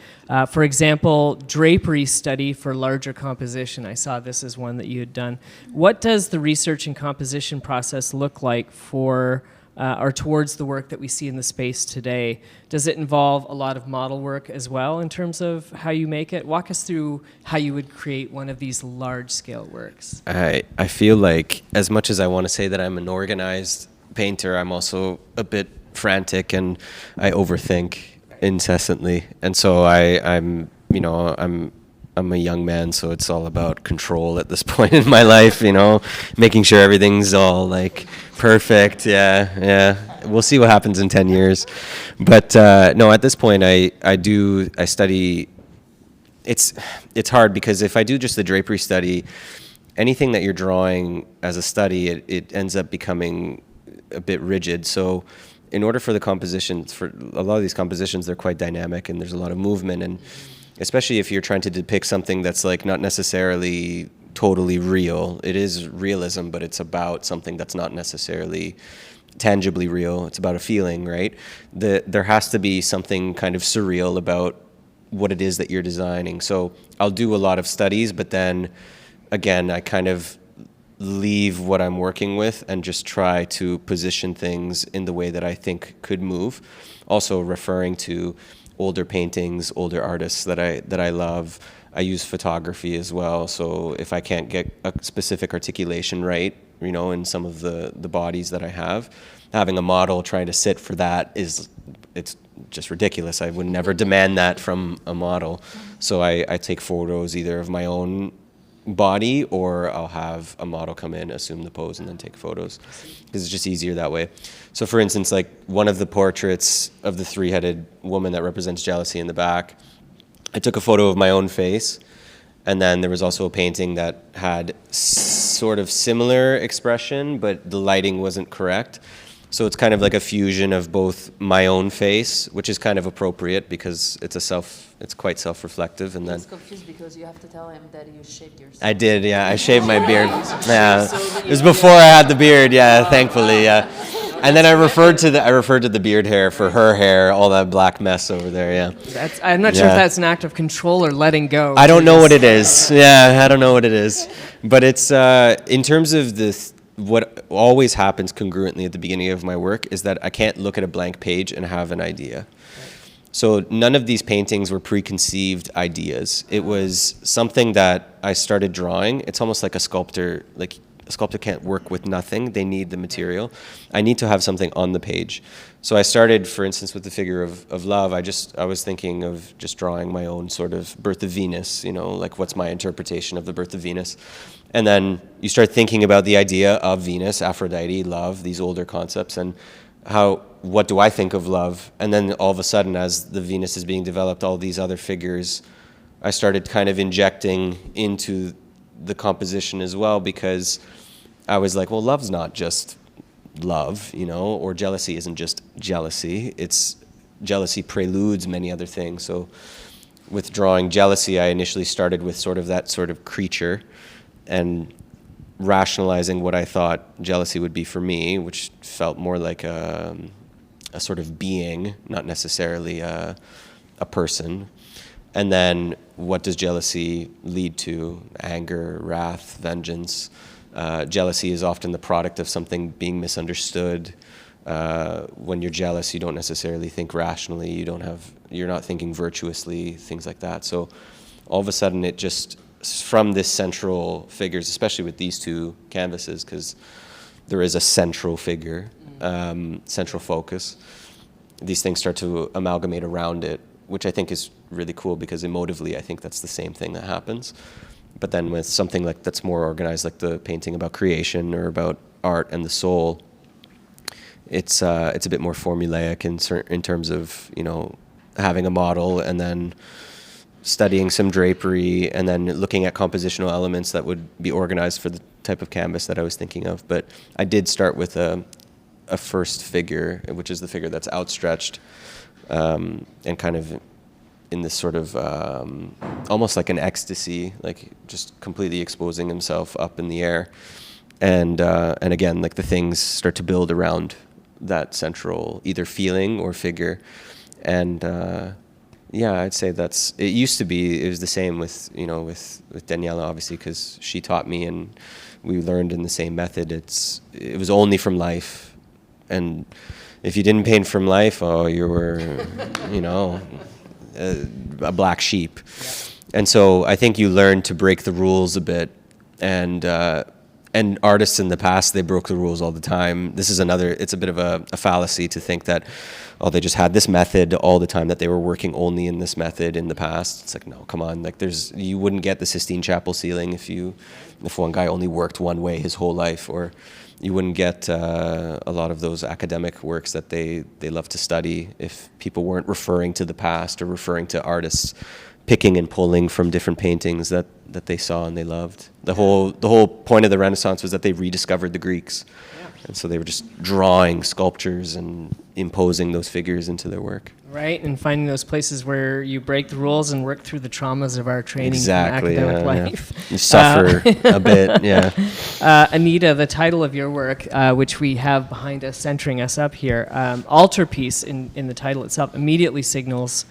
For example, drapery study for larger composition. I saw this as one that you had done. What does the research and composition process look like for or towards the work that we see in the space today? Does it involve a lot of model work as well in terms of how you make it? Walk us through how you would create one of these large-scale works. I feel like as much as I want to say that I'm an organized painter, I'm also a bit frantic and I overthink incessantly. And so I'm a young man, so it's all about control at this point in my life, making sure everything's all like perfect. Yeah. We'll see what happens in 10 years. But no, at this point I study. It's hard because if I do just the drapery study, anything that you're drawing as a study, it ends up becoming a bit rigid. So in order for the compositions, for a lot of these compositions, they're quite dynamic and there's a lot of movement, and especially if you're trying to depict something that's like not necessarily totally real. It is realism, but it's about something that's not necessarily tangibly real. It's about a feeling, right? There has to be something kind of surreal about what it is that you're designing. So I'll do a lot of studies, but then again, I kind of leave what I'm working with and just try to position things in the way that I think could move. Also referring to older paintings, older artists that I love. I use photography as well, so if I can't get a specific articulation right, in some of the bodies that I have, having a model trying to sit for that it's just ridiculous. I would never demand that from a model. So I take photos either of my own body, or I'll have a model come in, assume the pose, and then take photos, because it's just easier that way. So for instance, like one of the portraits of the three-headed woman that represents jealousy in the back, I took a photo of my own face, and then there was also a painting that had sort of similar expression, but the lighting wasn't correct. So it's kind of like a fusion of both my own face, which is kind of appropriate because it's quite self-reflective, and then it's confused because you have to tell him that you shaved yourself. I did, yeah. I shaved my beard. Yeah, it was before I had the beard. Yeah, thankfully, yeah. And then I referred to the beard hair for her hair, all that black mess over there. Yeah. I'm not sure if that's an act of control or letting go. I don't know what it is. Yeah, I don't know what it is. But it's in terms of what always happens congruently at the beginning of my work is that I can't look at a blank page and have an idea. So none of these paintings were preconceived ideas. It was something that I started drawing. It's almost like a sculptor. Like a sculptor can't work with nothing. They need the material. I need to have something on the page. So I started, for instance, with the figure of love. I was thinking of just drawing my own sort of birth of Venus, like what's my interpretation of the birth of Venus. And then you start thinking about the idea of Venus, Aphrodite, love, these older concepts, and what do I think of love? And then all of a sudden, as the Venus is being developed, all these other figures, I started kind of injecting into the composition as well, because I was like, well, love's not just love, or jealousy isn't just jealousy. It's jealousy preludes many other things. So with drawing jealousy, I initially started with that sort of creature, and rationalizing what I thought jealousy would be for me, which felt more like a sort of being, not necessarily a person. And then what does jealousy lead to? Anger, wrath, vengeance. Jealousy is often the product of something being misunderstood. When you're jealous, you don't necessarily think rationally. You're not thinking virtuously, things like that. So all of a sudden it just, from this central figures, especially with these two canvases, because there is a central figure, central focus, these things start to amalgamate around it, which I think is really cool, because emotively I think that's the same thing that happens. But then with something like that's more organized, like the painting about creation or about art and the soul, it's a bit more formulaic in terms of, you know, having a model and then studying some drapery and then looking at compositional elements that would be organized for the type of canvas that I was thinking of. But I did start with a first figure, which is the figure that's outstretched and kind of in this sort of almost like an ecstasy, like just completely exposing himself up in the air. And again, like the things start to build around that central either feeling or figure. And yeah, I'd say it used to be, it was the same with, you know, with Daniela, obviously, because she taught me and we learned in the same method. It was only from life. And if you didn't paint from life, oh, you were, you know, a black sheep. Yeah. And so I think you learn to break the rules a bit. And artists in the past, they broke the rules all the time. It's a bit of a fallacy to think that, oh, they just had this method all the time, that they were working only in this method in the past. It's like, no, come on. Like you wouldn't get the Sistine Chapel ceiling if one guy only worked one way his whole life, or you wouldn't get a lot of those academic works that they love to study if people weren't referring to the past or referring to artists picking and pulling from different paintings that they saw and they loved. The whole point of the Renaissance was that they rediscovered the Greeks. Yeah. And so they were just drawing sculptures and imposing those figures into their work. Right, and finding those places where you break the rules and work through the traumas of our training exactly, and academic life. Yeah. You suffer a bit, yeah. Anita, the title of your work, which we have behind us, centering us up here, altarpiece in the title itself, immediately signals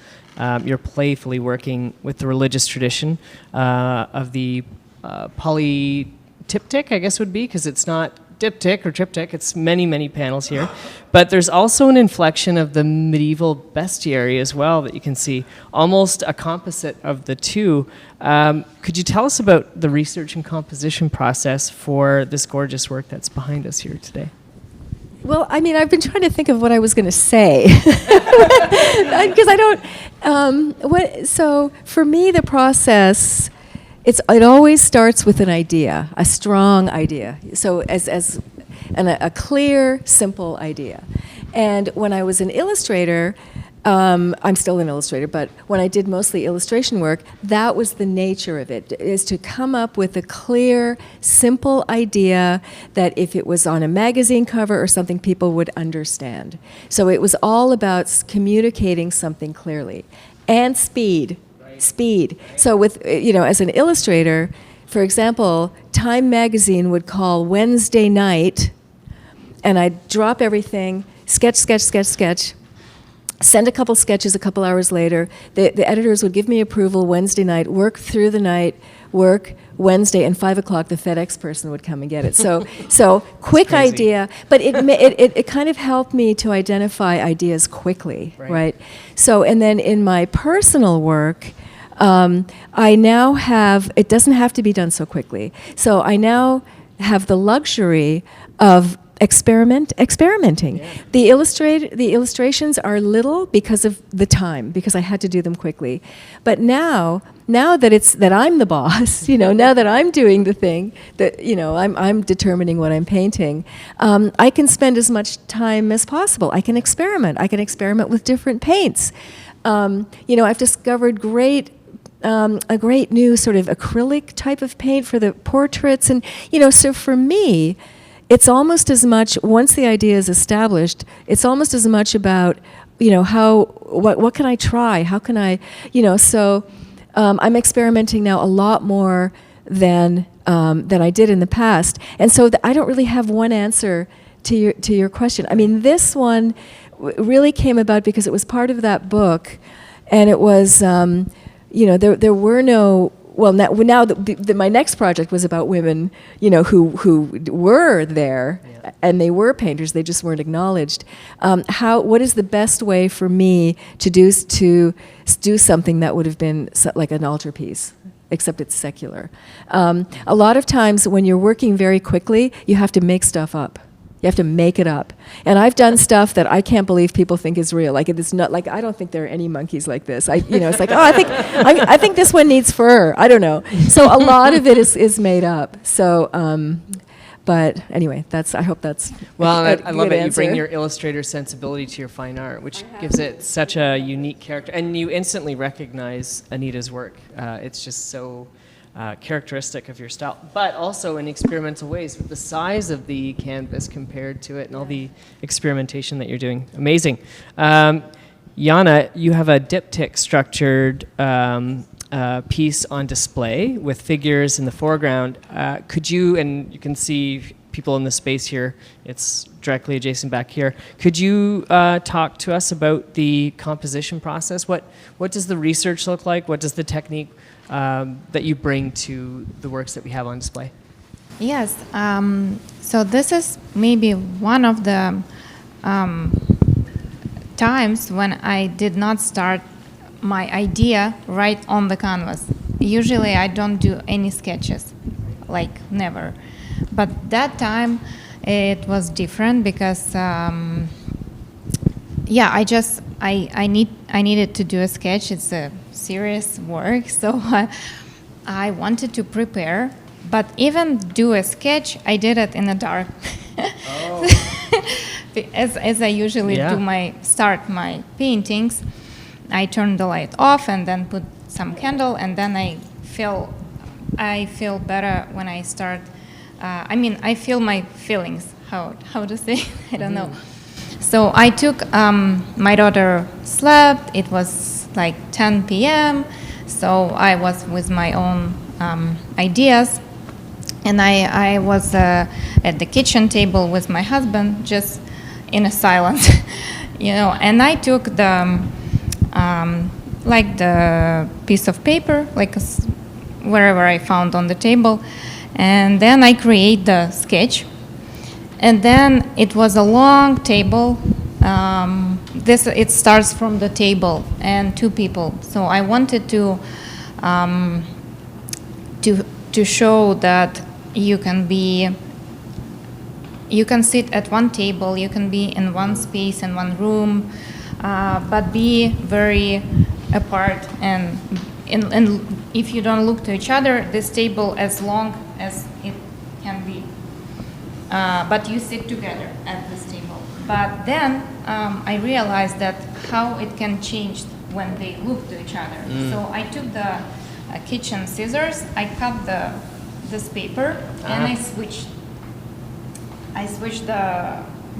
you're playfully working with the religious tradition of the polytyptic, I guess would be, because it's not diptych or triptych, it's many, many panels here. But there's also an inflection of the medieval bestiary as well that you can see, almost a composite of the two. Could you tell us about the research and composition process for this gorgeous work that's behind us here today? Well, I mean, I've been trying to think of what I was going to say because I don't. So for me, the process, it always starts with an idea, a strong idea. So a clear, simple idea. And when I was an illustrator, I'm still an illustrator, but when I did mostly illustration work, that was the nature of it, is to come up with a clear, simple idea that if it was on a magazine cover or something, people would understand. So it was all about communicating something clearly. And speed. So with, as an illustrator, for example, Time magazine would call Wednesday night, and I'd drop everything, sketch, send a couple sketches a couple hours later. The editors would give me approval Wednesday night, work through the night, work Wednesday, and 5 o'clock the FedEx person would come and get it. So quick idea, but it kind of helped me to identify ideas quickly, right? So, and then in my personal work, I now have, it doesn't have to be done so quickly. So I now have the luxury of experimenting. Yeah. The illustrations are little because of the time, because I had to do them quickly. But now that I'm the boss, now that I'm doing the thing, that I'm determining what I'm painting, I can spend as much time as possible. I can experiment. With different paints. I've discovered a great new sort of acrylic type of paint for the portraits, and so for me, it's almost as much, once the idea is established, it's almost as much about, what can I try? How can I, so I'm experimenting now a lot more than I did in the past. And so I don't really have one answer to your question. I mean, this one really came about because it was part of that book, and it was, there were no. Well, now my next project was about women, who were there, yeah. And they were painters. They just weren't acknowledged. What is the best way for me to do something that would have been like an altarpiece, except it's secular? A lot of times when you're working very quickly, you have to make stuff up. You have to make it up. And I've done stuff that I can't believe people think is real. Like, it's not, like, I don't think there are any monkeys like this. It's like, I think this one needs fur. I don't know. So a lot of it is made up. So, But anyway, I hope that's Well, a I love good it. You bring answer. your illustrator sensibility to your fine art, which gives it such a unique character. And you instantly recognize Anita's work. It's just so characteristic of your style, but also in experimental ways with the size of the canvas compared to it and all the experimentation that you're doing. Amazing. Yana, you have a diptych structured piece on display with figures in the foreground. Could you, and you can see people in the space here, it's directly adjacent back here. Could you talk to us about the composition process? What does the research look like? What does the technique that you bring to the works that we have on display? Yes. So this is maybe one of the times when I did not start my idea right on the canvas. Usually I don't do any sketches, like never. But that time it was different because I needed to do a sketch. It's a serious work, so I wanted to prepare. But even do a sketch, I did it in the dark. Oh. as I usually start my paintings. I turn the light off and then put some candle, and then I feel better when I start. I feel my feelings. How to say? I don't know. So I took my daughter slept. It was like 10 p.m. So I was with my own ideas, and I was at the kitchen table with my husband, just in a silence, And I took the the piece of paper, wherever I found on the table, and then I create the sketch. And then it was a long table. It starts from the table and two people. So I wanted to show that you can sit at one table, you can be in one space, in one room, but be very apart. And if you don't look to each other, this table as long as it can be. But you sit together at this table. But then I realized that how it can change when they look to each other. So I took the kitchen scissors, I cut this paper, and I switched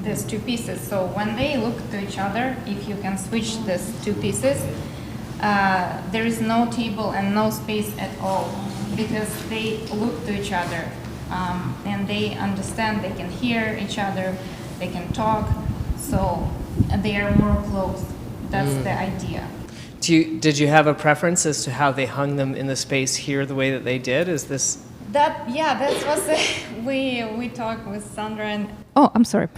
these two pieces. So when they look to each other, if you can switch these two pieces, there is no table and no space at all, because they look to each other. And they understand, they can hear each other, they can talk, so they are more close. That's the idea. Did you have a preference as to how they hung them in the space here the way that they did? Is this... That was we talked with Sandra and... Oh, I'm sorry.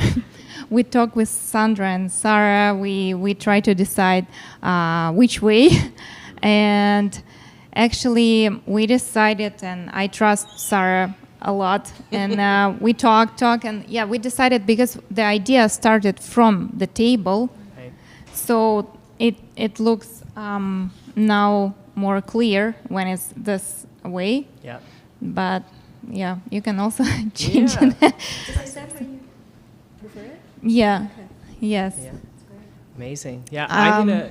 We talked with Sandra and Sarah. We try to decide which way. And actually, we decided, and I trust Sarah a lot, and we talk, and we decided, because the idea started from the table, Right. So it looks now more clear when it's this way. Yeah. But you can also change it. Is that how you prefer it? Yeah. Yes. Yeah. Amazing. Yeah. I'm gonna.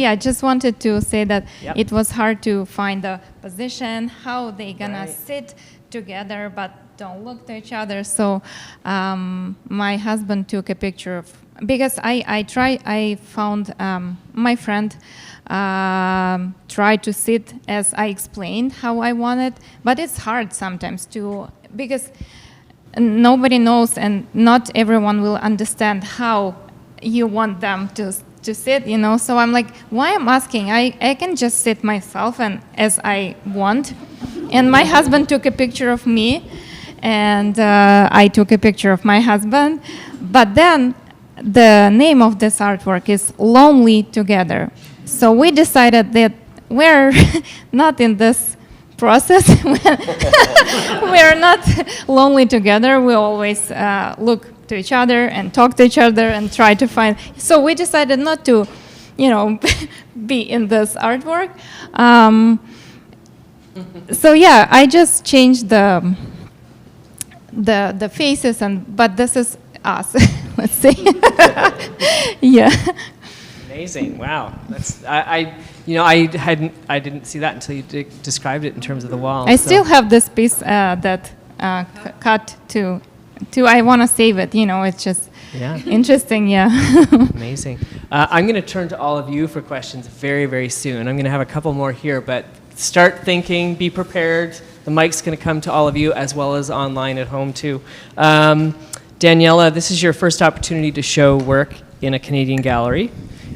I just wanted to say that Yep. it was hard to find the position, how they gonna Right. sit together but don't look to each other. So my husband took a picture of, because I found my friend tried to sit as I explained how I wanted, but it's hard sometimes because nobody knows and not everyone will understand how you want them to sit, So I'm like, why I'm asking? I can just sit myself and as I want. And my husband took a picture of me, and I took a picture of my husband. But then the name of this artwork is Lonely Together. So we decided that we're not in this process. We're not lonely together. We always look to each other and talk to each other and try to find. So we decided not to, be in this artwork. So I just changed the faces, but this is us. Let's see. Yeah. Amazing! Wow, that's I didn't see that until you described it in terms of the wall. I still have this piece that cut to. I want to save it. It's just interesting. Yeah. Amazing. I'm going to turn to all of you for questions very, very soon. I'm going to have a couple more here, but start thinking, be prepared. The mic's going to come to all of you as well as online at home too. Daniela, this is your first opportunity to show work in a Canadian gallery,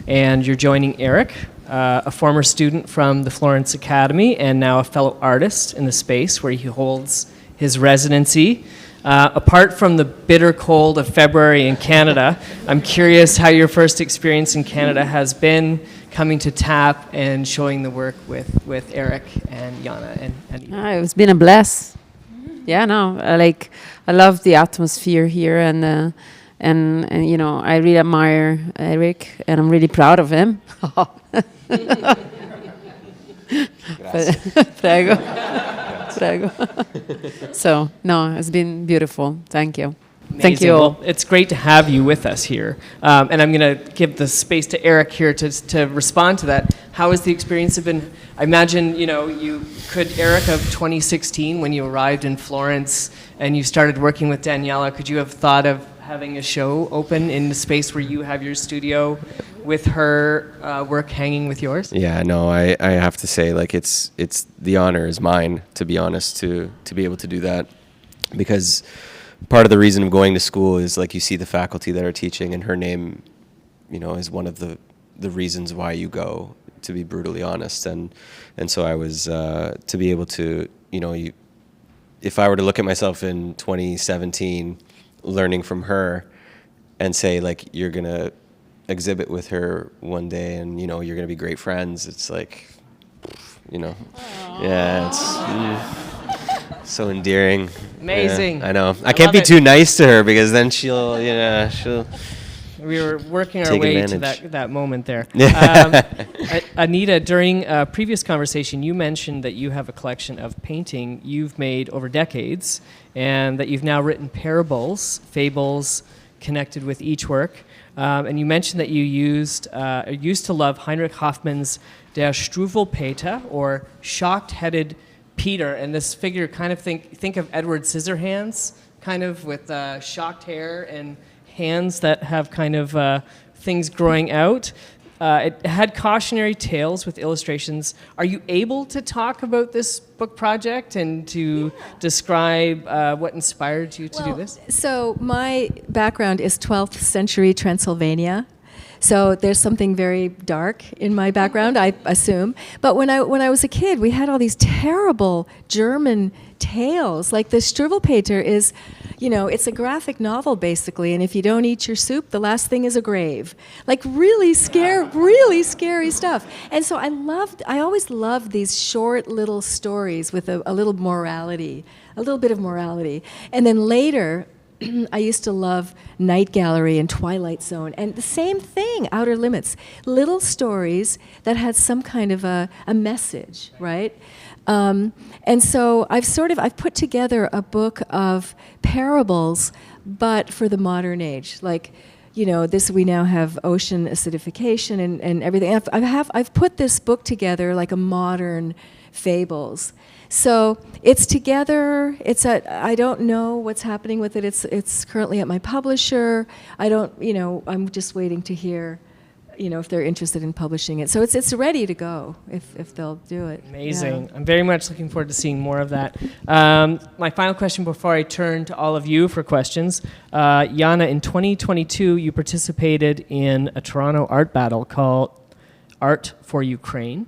and you're joining Eric, a former student from the Florence Academy and now a fellow artist in the space where he holds his residency. Apart from the bitter cold of February in Canada, I'm curious how your first experience in Canada has been coming to TAP and showing the work with Eric and Yana and Anita. It's been a bless. Yeah, no, I love the atmosphere here, and I really admire Eric, and I'm really proud of him. Prego. Prego. So, no, it's been beautiful. Thank you. Amazing. Thank you all. Well, it's great to have you with us here. And I'm going to give the space to Eric here to respond to that. How has the experience been? I imagine, Eric of 2016, when you arrived in Florence and you started working with Daniela, could you have thought of having a show open in the space where you have your studio with her work hanging with yours? Yeah, no, I have to say, it's the honor is mine, to be honest, to be able to do that, because part of the reason of going to school is you see the faculty that are teaching, and her name, is one of the reasons why you go, to be brutally honest. And so I was to be able to, if I were to look at myself in 2017, learning from her, and say you're gonna exhibit with her one day, and you're gonna be great friends. It's yeah, it's so endearing. Amazing. Yeah, I know. I can't be too nice to her, because then she'll. We were working our Take way advantage. to that moment there. Anita, during a previous conversation, you mentioned that you have a collection of painting you've made over decades, and that you've now written parables, fables, connected with each work. And you mentioned that you used to love Heinrich Hoffmann's Der Struwwelpeter, or shocked-headed Peter, and this figure kind of think of Edward Scissorhands, kind of with shocked hair and hands that have kind of things growing out. It had cautionary tales with illustrations. Are you able to talk about this book project and to describe what inspired you to do this? So my background is 12th century Transylvania. So there's something very dark in my background, I assume. But when I was a kid, we had all these terrible German tales. Like the Struwwelpeter is, it's a graphic novel basically, and if you don't eat your soup, the last thing is a grave. Like really scary stuff. And so I always loved these short little stories with a little morality, a little bit of morality. And then later, I used to love Night Gallery and Twilight Zone, and the same thing, Outer Limits. Little stories that had some kind of a message, right? And so I've put together a book of parables, but for the modern age. We now have ocean acidification and everything. I've put this book together like a modern Fables. So it's together. I don't know what's happening with it. It's currently at my publisher. I'm just waiting to hear, if they're interested in publishing it. So it's ready to go if they'll do it. Amazing. Yeah. I'm very much looking forward to seeing more of that. My final question before I turn to all of you for questions. Yana, in 2022, you participated in a Toronto art battle called Art for Ukraine,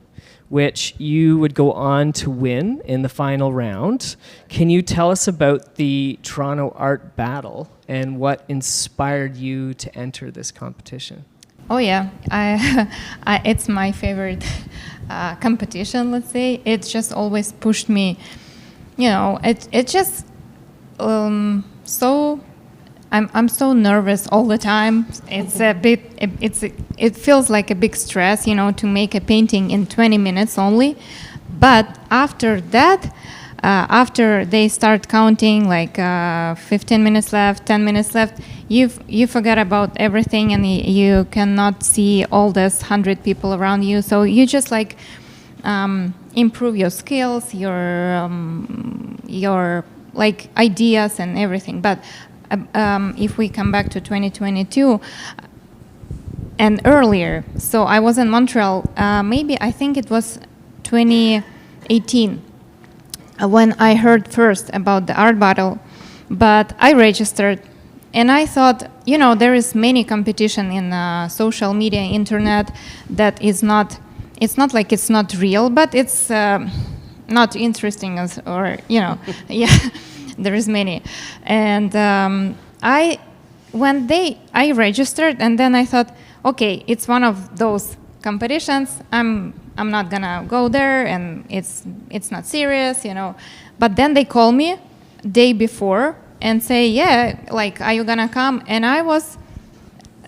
which you would go on to win in the final round. Can you tell us about the Toronto Art Battle and what inspired you to enter this competition? Oh yeah, it's my favorite competition. Let's say it's just always pushed me. It's just so. I'm so nervous all the time. It's a bit. It feels like a big stress, to make a painting in 20 minutes only. But after that, after they start counting like 15 minutes left, 10 minutes left, you forget about everything, and you cannot see all this 100 people around you. So you just like improve your skills, your like ideas and everything. But if we come back to 2022 and earlier, so I was in Montreal, maybe I think it was 2018 when I heard first about the art battle, but I registered and I thought, you know, there is many competition in social media, internet that is not, it's not like it's not real, but it's not interesting or, you know, yeah, there is many. And I registered and then I thought, okay, it's one of those competitions. I'm not gonna go there, and it's not serious, you know. But then they call me day before and say, yeah, like, are you gonna come? And I was,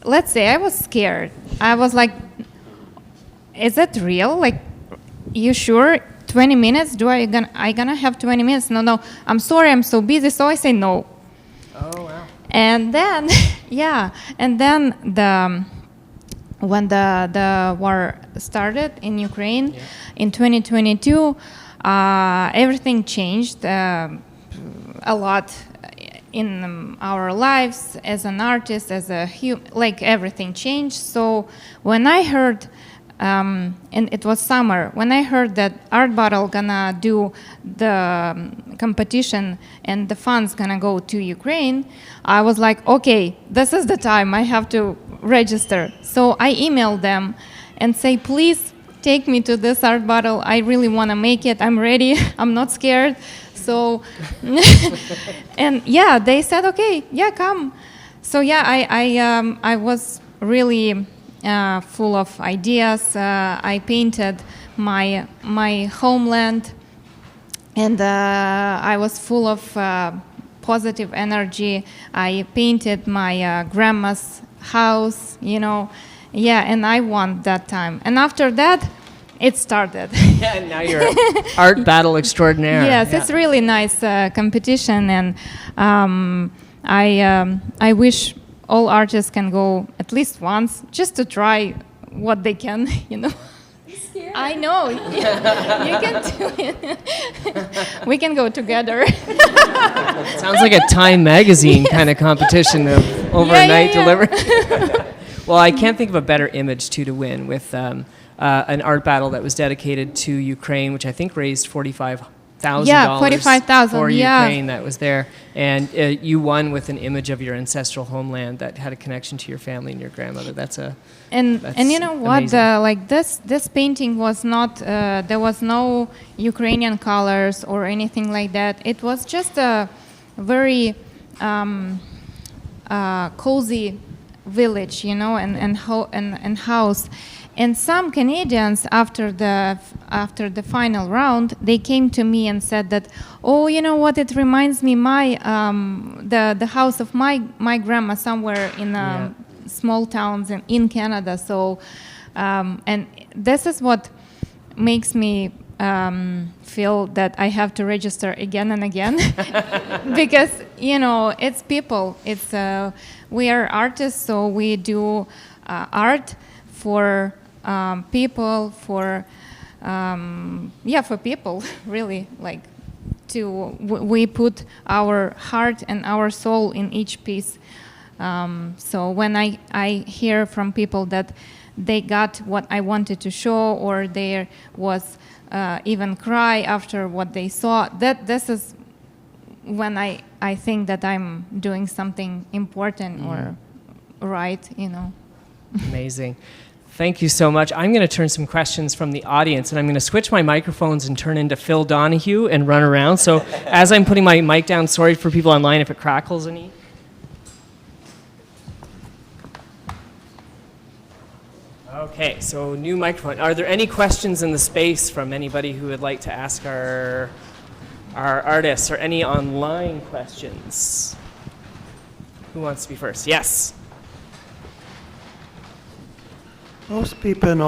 let's say, I was scared. I was like, is it real? Like, you sure? 20 minutes? I gonna have 20 minutes? No, I'm sorry, I'm so busy. So I say no. Oh, wow. And then, yeah, and then when the war started in Ukraine in 2022, everything changed a lot in our lives as an artist, as a like everything changed. So when I heard, and it was summer, when I heard that Art Battle gonna do the competition and the funds gonna go to Ukraine, I was like, okay, this is the time I have to register. So I emailed them and say, please take me to this art battle. I really want to make it. I'm ready. I'm not scared. So, and yeah, they said, okay, yeah, come. So yeah, I was really full of ideas. I painted my homeland, and I was full of positive energy. I painted my grandma's house, you know. Yeah, and I won that time. And after that, it started. Yeah, and now you're art battle extraordinaire. Yes, yeah. It's really nice competition, and I wish all artists can go at least once just to try what they can, you know. I know. You can do it. We can go together. Sounds like a Time magazine kind of competition of overnight delivery. Well, I can't think of a better image to win with an art battle that was dedicated to Ukraine, which I think raised $45,000. Yeah, 45,000 for Ukraine that was there, and you won with an image of your ancestral homeland that had a connection to your family and your grandmother. That's and you know what? Like this painting was not. There was no Ukrainian colors or anything like that. It was just a very cozy village, you know, and house. And some Canadians, after the final round, they came to me and said that, oh, you know what? It reminds me the house of my grandma somewhere in small towns in Canada. So, and this is what makes me feel that I have to register again and again, because you know it's people. It's we are artists, so we do art for people, for people, really, like we put our heart and our soul in each piece. So when I hear from people that they got what I wanted to show, or there was even cry after what they saw, this is when I think that I'm doing something important or right, you know. Amazing. Thank you so much. I'm going to turn some questions from the audience, and I'm going to switch my microphones and turn into Phil Donahue and run around. So as I'm putting my mic down, sorry for people online if it crackles any. Okay, so new microphone. Are there any questions in the space from anybody who would like to ask our artists, or any online questions? Who wants to be first? Yes. Most people in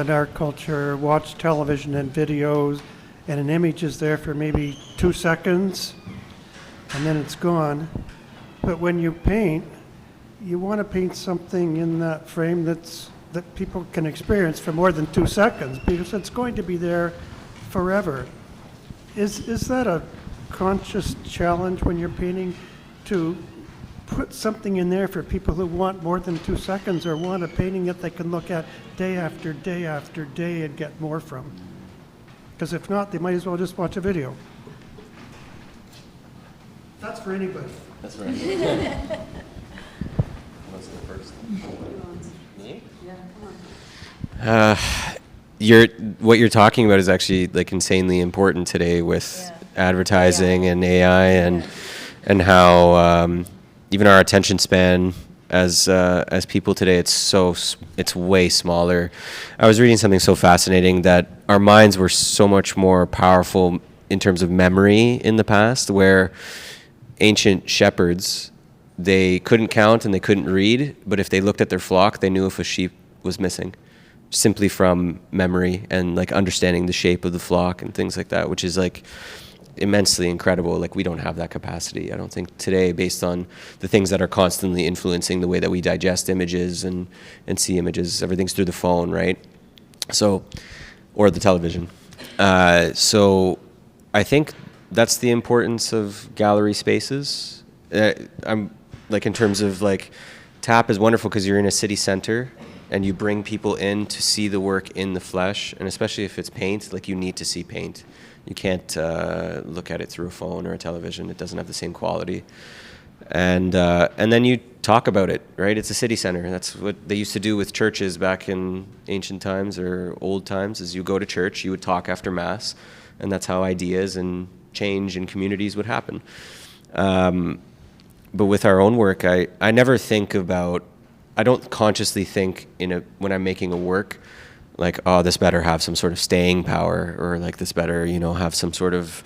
our culture watch television and videos, and an image is there for maybe 2 seconds, and then it's gone. But when you paint, you want to paint something in that frame that people can experience for more than 2 seconds, because it's going to be there forever. Is that a conscious challenge when you're painting, to put something in there for people who want more than 2 seconds, or want a painting that they can look at day after day after day and get more from? Because if not, they might as well just watch a video. That's for anybody. That's right. Let's go first. Me? Yeah, come on. What you're talking about is actually like insanely important today with advertising and AI and how even our attention span as people today, it's way smaller. I was reading something so fascinating that our minds were so much more powerful in terms of memory in the past, where ancient shepherds, they couldn't count and they couldn't read, but if they looked at their flock, they knew if a sheep was missing, simply from memory and like understanding the shape of the flock and things like that, which is like immensely incredible. Like, we don't have that capacity, I don't think, today, based on the things that are constantly influencing the way that we digest images and see images. Everything's through the phone, right? So, or the television. So I think that's the importance of gallery spaces. I'm like, in terms of like, TAP is wonderful because you're in a city center and you bring people in to see the work in the flesh, and especially if it's paint, like, you need to see paint. You can't look at it through a phone or a television. It doesn't have the same quality. And then you talk about it, right? It's a city center. That's what they used to do with churches back in ancient times or old times, is you go to church, you would talk after Mass, and that's how ideas and change in communities would happen. But with our own work, I never think about, I don't consciously think when I'm making a work, like, oh, this better have some sort of staying power, or like, this better, have some sort of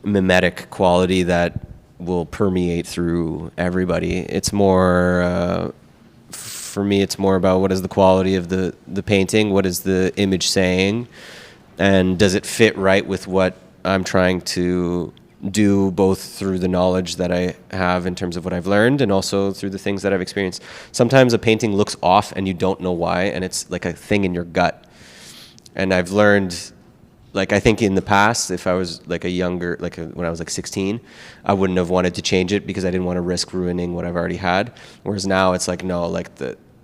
mimetic quality that will permeate through everybody. It's more, for me, it's more about what is the quality of the painting, what is the image saying, and does it fit right with what I'm trying to do, both through the knowledge that I have in terms of what I've learned and also through the things that I've experienced. Sometimes a painting looks off and you don't know why, and it's like a thing in your gut. And I've learned, like, I think in the past, if I was like when I was like 16, I wouldn't have wanted to change it because I didn't want to risk ruining what I've already had. Whereas now it's like, no, like,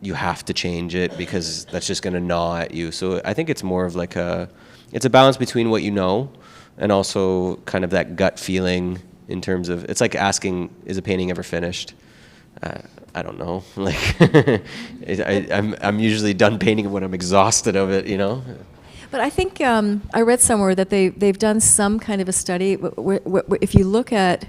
you have to change it because that's just going to gnaw at you. So I think it's more of like it's a balance between what you know and also kind of that gut feeling, in terms of, it's like asking, is a painting ever finished? I don't know. Like, I'm usually done painting when I'm exhausted of it, But I think I read somewhere that they've done some kind of a study where if you look at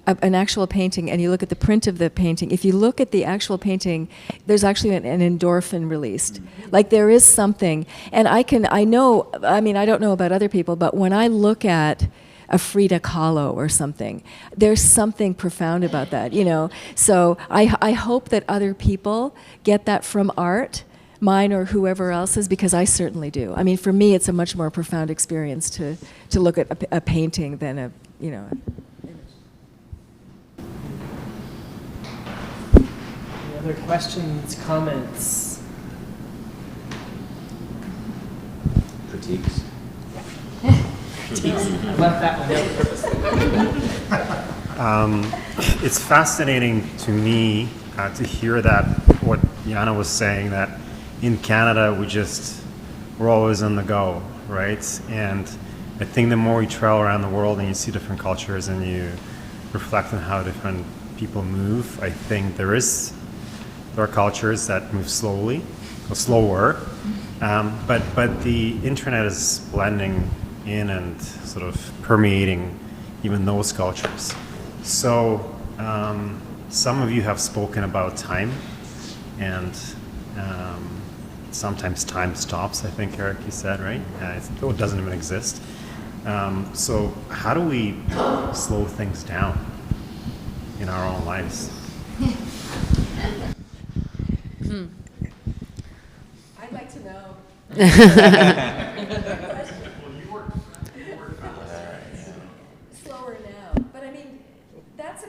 an actual painting and you look at the print of the painting, if you look at the actual painting, there's actually an endorphin released. Like, there is something, and I don't know about other people, but when I look at a Frida Kahlo or something, there's something profound about that, So I hope that other people get that from art, mine or whoever else's, because I certainly do. I mean, for me, it's a much more profound experience to look at a painting than a. Any other questions, comments? Critiques? I left that one out purposely. It's fascinating to me to hear that, what Yana was saying, that in Canada we're always on the go, right? And I think the more you travel around the world and you see different cultures and you reflect on how different people move, I think there are cultures that move slowly, or slower, but the internet is blending in and sort of permeating even those cultures. So some of you have spoken about time, and sometimes time stops, I think, Eric, you said, right? It doesn't even exist. So how do we slow things down in our own lives? to know. Slower now, but I mean, that's a.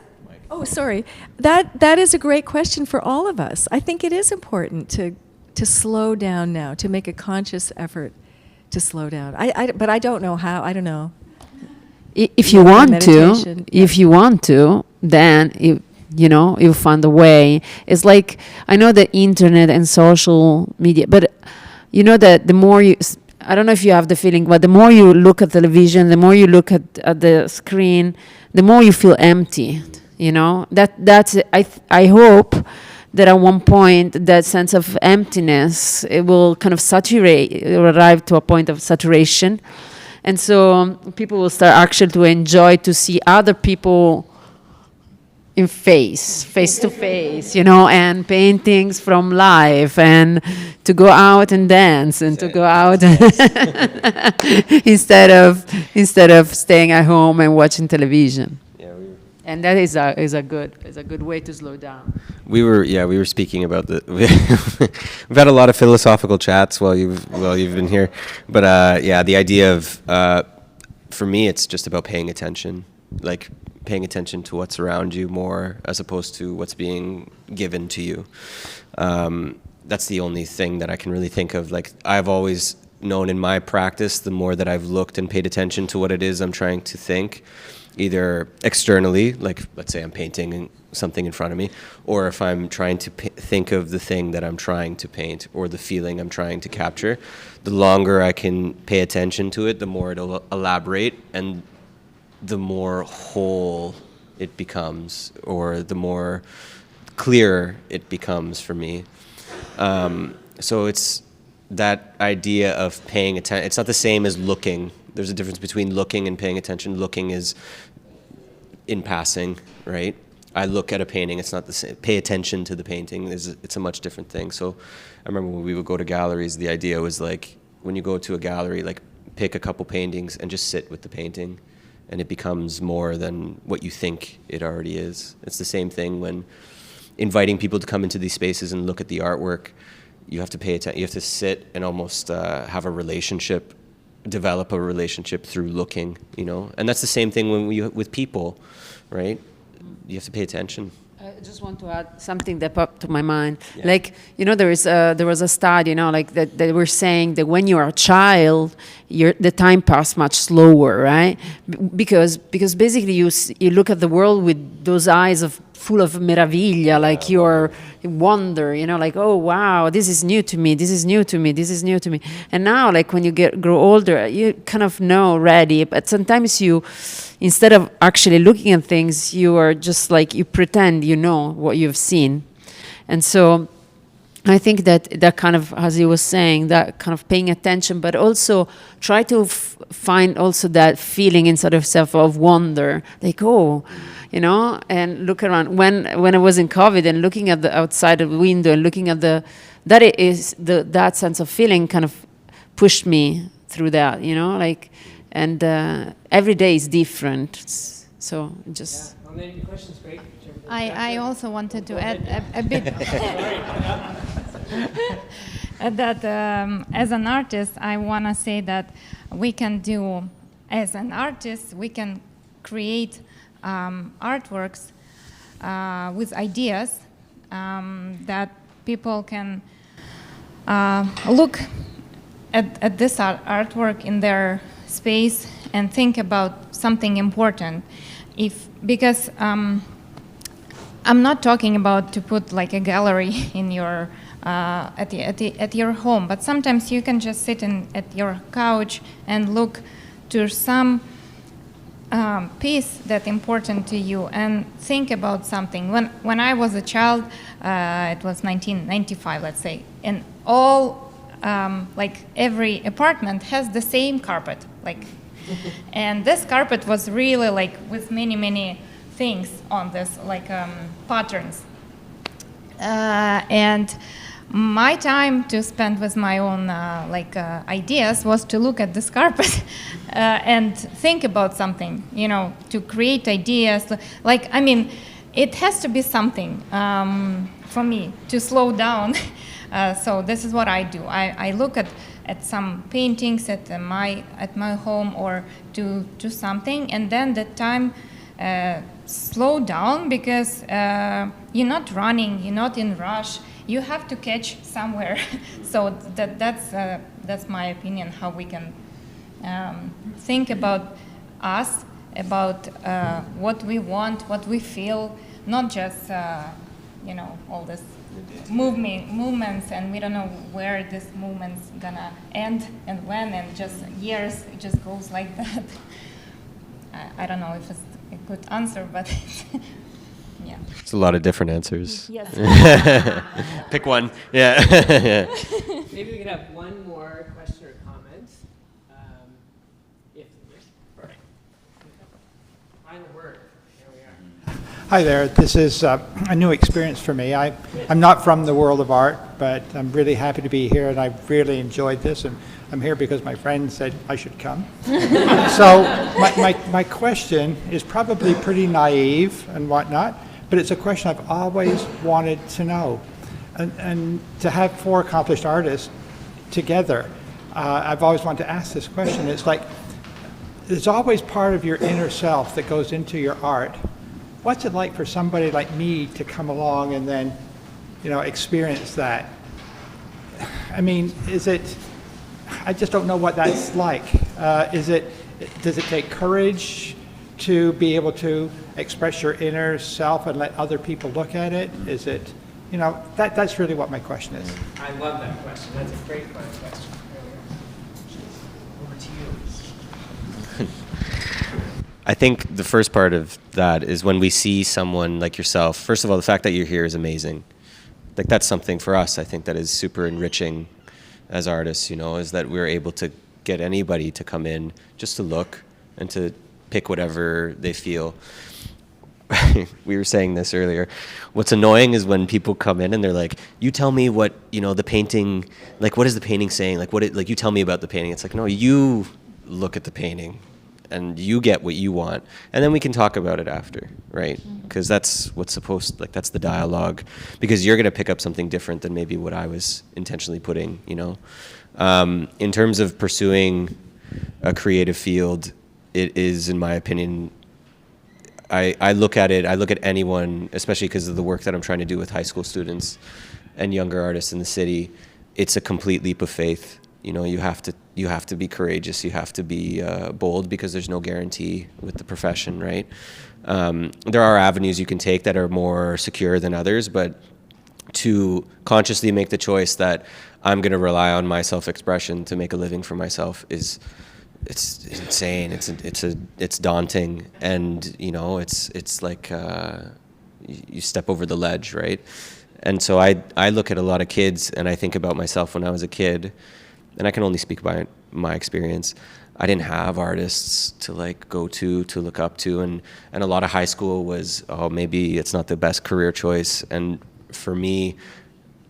Oh, sorry. That is a great question for all of us. I think it is important to slow down now, to make a conscious effort to slow down. But I don't know how. I don't know. If you want to, meditation, yeah. if you want to, then you'll find a way. It's like, I know the internet and social media, but you know that the more I don't know if you have the feeling, but the more you look at television, the more you look at the screen, the more you feel empty. That's I hope that at one point that sense of emptiness, it will kind of arrive to a point of saturation. And so people will start actually to enjoy to see other people in face to face, and paintings from life, and to go out and dance, and to go out instead of staying at home and watching television. And that is a good way to slow down. We were speaking about we've had a lot of philosophical chats while you've been here, but the idea of for me, it's just about paying attention, like paying attention to what's around you more as opposed to what's being given to you. That's the only thing that I can really think of. Like, I've always known in my practice, the more that I've looked and paid attention to what it is I'm trying to think, either externally, like let's say I'm painting something in front of me, or if I'm trying to think of the thing that I'm trying to paint or the feeling I'm trying to capture, the longer I can pay attention to it, the more it'll elaborate and the more whole it becomes, or the more clear it becomes for me. So it's that idea of paying attention. It's not the same as looking. There's a difference between looking and paying attention. Looking is in passing, right? I look at a painting, it's not the same. Pay attention to the painting, it's a much different thing. So I remember when we would go to galleries, the idea was like, when you go to a gallery, like pick a couple paintings and just sit with the painting, and it becomes more than what you think it already is. It's the same thing when inviting people to come into these spaces and look at the artwork. You have to pay attention, you have to sit and almost have a relationship, develop a relationship through looking, and that's the same thing with people, right? You have to pay attention. I just want to add something that popped to my mind. Yeah. Like, there was a study, like that they were saying that when you're a child, the time passes much slower, right? Because basically you look at the world with those eyes full of meraviglia, like you wonder, like, oh wow, this is new to me, this is new to me, this is new to me. And now, like when you grow older, you kind of know already, but sometimes instead of actually looking at things, you are just like, you pretend you know what you've seen. And so I think that kind of, as he was saying, that kind of paying attention, but also try to find also that feeling inside of yourself of wonder, like, oh, and look around. When I was in COVID and looking at the outside of the window and looking at that sense of feeling kind of pushed me through that, like, and every day is different. So just. Yeah. Well, the question's great. I also wanted to add a bit that as an artist, I want to say that we can do, as an artist, we can create artworks with ideas that people can look at this artwork in their space and think about something important. Because I'm not talking about to put like a gallery in your at your home, but sometimes you can just sit at your couch and look to some piece that's important to you and think about something. When I was a child, it was 1995, let's say, and all like every apartment has the same carpet, like, and this carpet was really like with many things on this, like patterns. And my time to spend with my own ideas was to look at this carpet and think about something, to create ideas. Like, I mean, it has to be something for me to slow down So this is what I do. I look at some paintings at my home or do something, and then the time slow down because you're not running, you're not in rush. You have to catch somewhere. So that's my opinion. How we can think about us, about what we want, what we feel, not just all this movements, and we don't know where this movement's gonna end and when, and just years it just goes like that. I don't know if it's a good answer, but yeah. It's a lot of different answers. Yes. Pick one. Yeah. Maybe we could have one more question or comment. If there's final word. Here we are. Hi there. This is a new experience for me. I'm not from the world of art, but I'm really happy to be here, and I've really enjoyed this. And I'm here because my friend said I should come. So my question is probably pretty naive and whatnot, but it's a question I've always wanted to know. And to have 4 accomplished artists together, I've always wanted to ask this question. It's like, there's always part of your inner self that goes into your art. What's it like for somebody like me to come along and then, experience that? I mean, I just don't know what that's like. Does it take courage to be able to express your inner self and let other people look at it? Is it, that's really what my question is. I love that question. That's a great question. Over to you. I think the first part of that is when we see someone like yourself. First of all, the fact that you're here is amazing. Like, that's something for us, I think, that is super enriching as artists, is that we're able to get anybody to come in just to look and to pick whatever they feel. We were saying this earlier. What's annoying is when people come in and they're like, you tell me what, the painting, like, what is the painting saying? Like, you tell me about the painting. It's like, no, you look at the painting and you get what you want. And then we can talk about it after, right? Because that's what's that's the dialogue. Because you're going to pick up something different than maybe what I was intentionally putting, In terms of pursuing a creative field, it is, in my opinion, I look at anyone, especially because of the work that I'm trying to do with high school students and younger artists in the city. It's a complete leap of faith. You have to be courageous. You have to be bold, because there's no guarantee with the profession, right? There are avenues you can take that are more secure than others, but to consciously make the choice that I'm going to rely on my self-expression to make a living for myself it's insane. It's daunting, and it's like you step over the ledge, right? And so I look at a lot of kids, and I think about myself when I was a kid, and I can only speak by my experience. I didn't have artists to go to look up to, and a lot of high school was, maybe it's not the best career choice. And for me,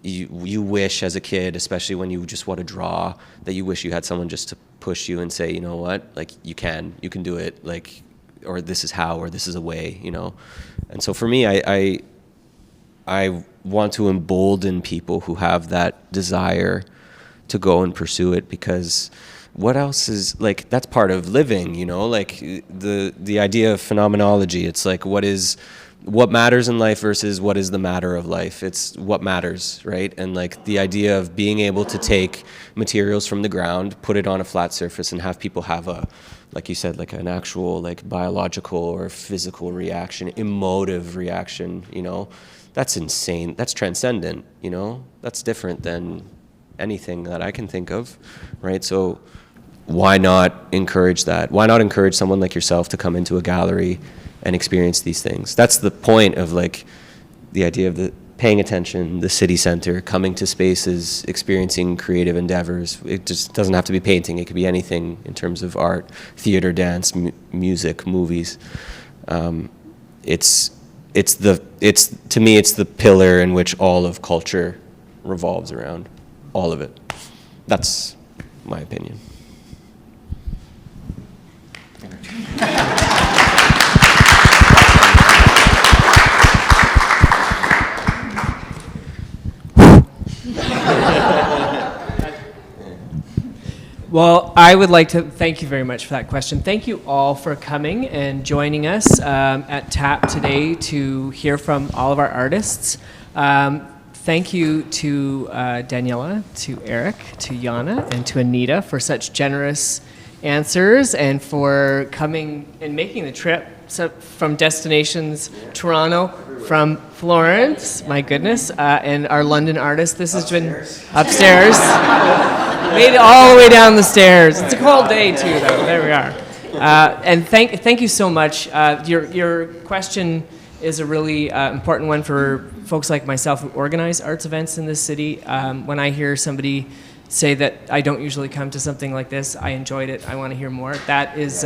you wish as a kid, especially when you just want to draw, that you wish you had someone just to push you and say, you know what, you can do it, or this is how, or this is a way, And so for me, I want to embolden people who have that desire to go and pursue it, because what else is, that's part of living, the idea of phenomenology. It's what matters in life versus what is the matter of life. It's what matters, right? And the idea of being able to take materials from the ground, put it on a flat surface, and have people have like you said, an actual biological or physical reaction, emotive reaction, that's insane. That's transcendent, that's different than anything that I can think of, right? So why not encourage that? Why not encourage someone like yourself to come into a gallery and experience these things? That's the point of the idea of the paying attention, the city center, coming to spaces, experiencing creative endeavors. It just doesn't have to be painting. It could be anything in terms of art, theater, dance, music, movies. To me, it's the pillar in which all of culture revolves around. All of it. That's my opinion. Well, I would like to thank you very much for that question. Thank you all for coming and joining us at TAP today to hear from all of our artists. Thank you to Daniela, to Eric, to Yana, and to Anita for such generous answers and for coming and making the trip from destinations Toronto, from Florence, my goodness, and our London artist. This has been upstairs. Made it all the way down the stairs. It's a cold day too, though. There we are. And thank you so much. Your question is a really important one for folks like myself who organize arts events in this city. When I hear somebody say that I don't usually come to something like this, I enjoyed it, I want to hear more. That is,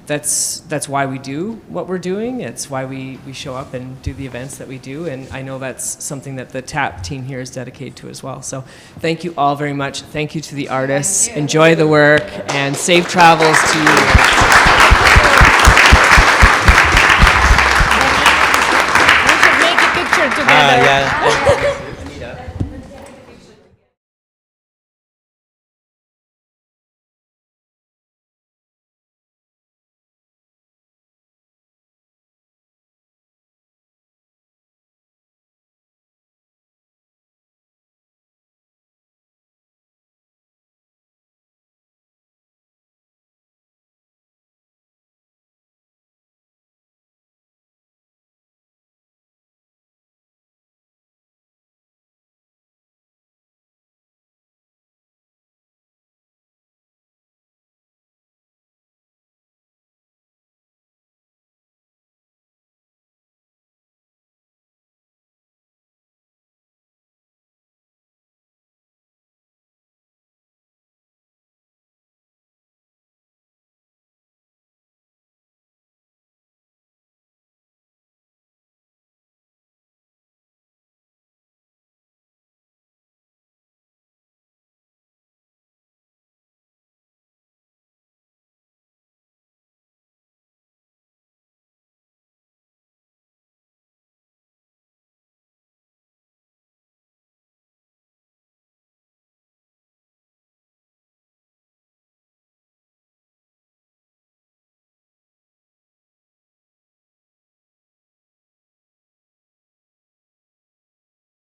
that's why we do what we're doing. It's why we show up and do the events that we do. And I know that's something that the TAP team here is dedicated to as well. So thank you all very much. Thank you to the artists. Enjoy the work and safe travels to you. We should make a picture together. Yeah.